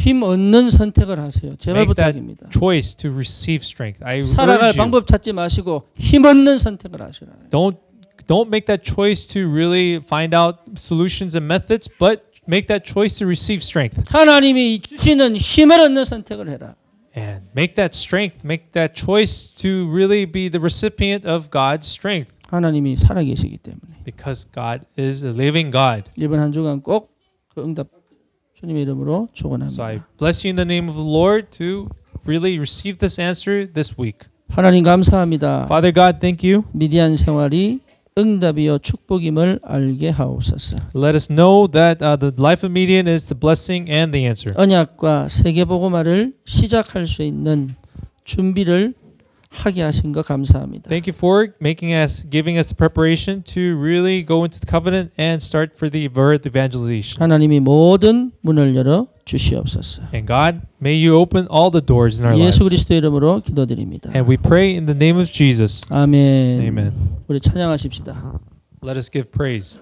힘 얻는 선택을 하세요. 제발 Make that 부탁입니다. choice to receive strength. I 살아갈 urge you. 방법 찾지 마시고 힘 얻는 선택을 하시라. Don't make that choice to really find out solutions and methods, but make that choice to receive strength. 하나님이 주시는 힘을 얻는 선택을 해라. And make that strength, make that choice to really be the recipient of God's strength. 하나님이 살아계시기 때문에. Because God is a living God. 이번 한 주간 꼭 그 응답 주님의 이름으로 So I 축원합니다. bless you in the name of the Lord to really receive this answer this week. 하나님 감사합니다. Father God, thank you. 미디안 생활이 응답이요 축복임을 알게 하옵소서. Let us know that the life of Midian is the blessing and the answer. 언약과 세계복음화를 시작할 수 있는 준비를 하게 하신 것 감사합니다. Thank you for giving us the preparation to really go into the covenant and start for the birth evangelization. 하나님이 모든 문을 열어 주시옵소서. And God, may you open all the doors in our 예수 lives. 그리스도 이름으로 기도드립니다. And we pray in the name of Jesus. 아멘. Amen. 우리 찬양하십시다. Let us give praise.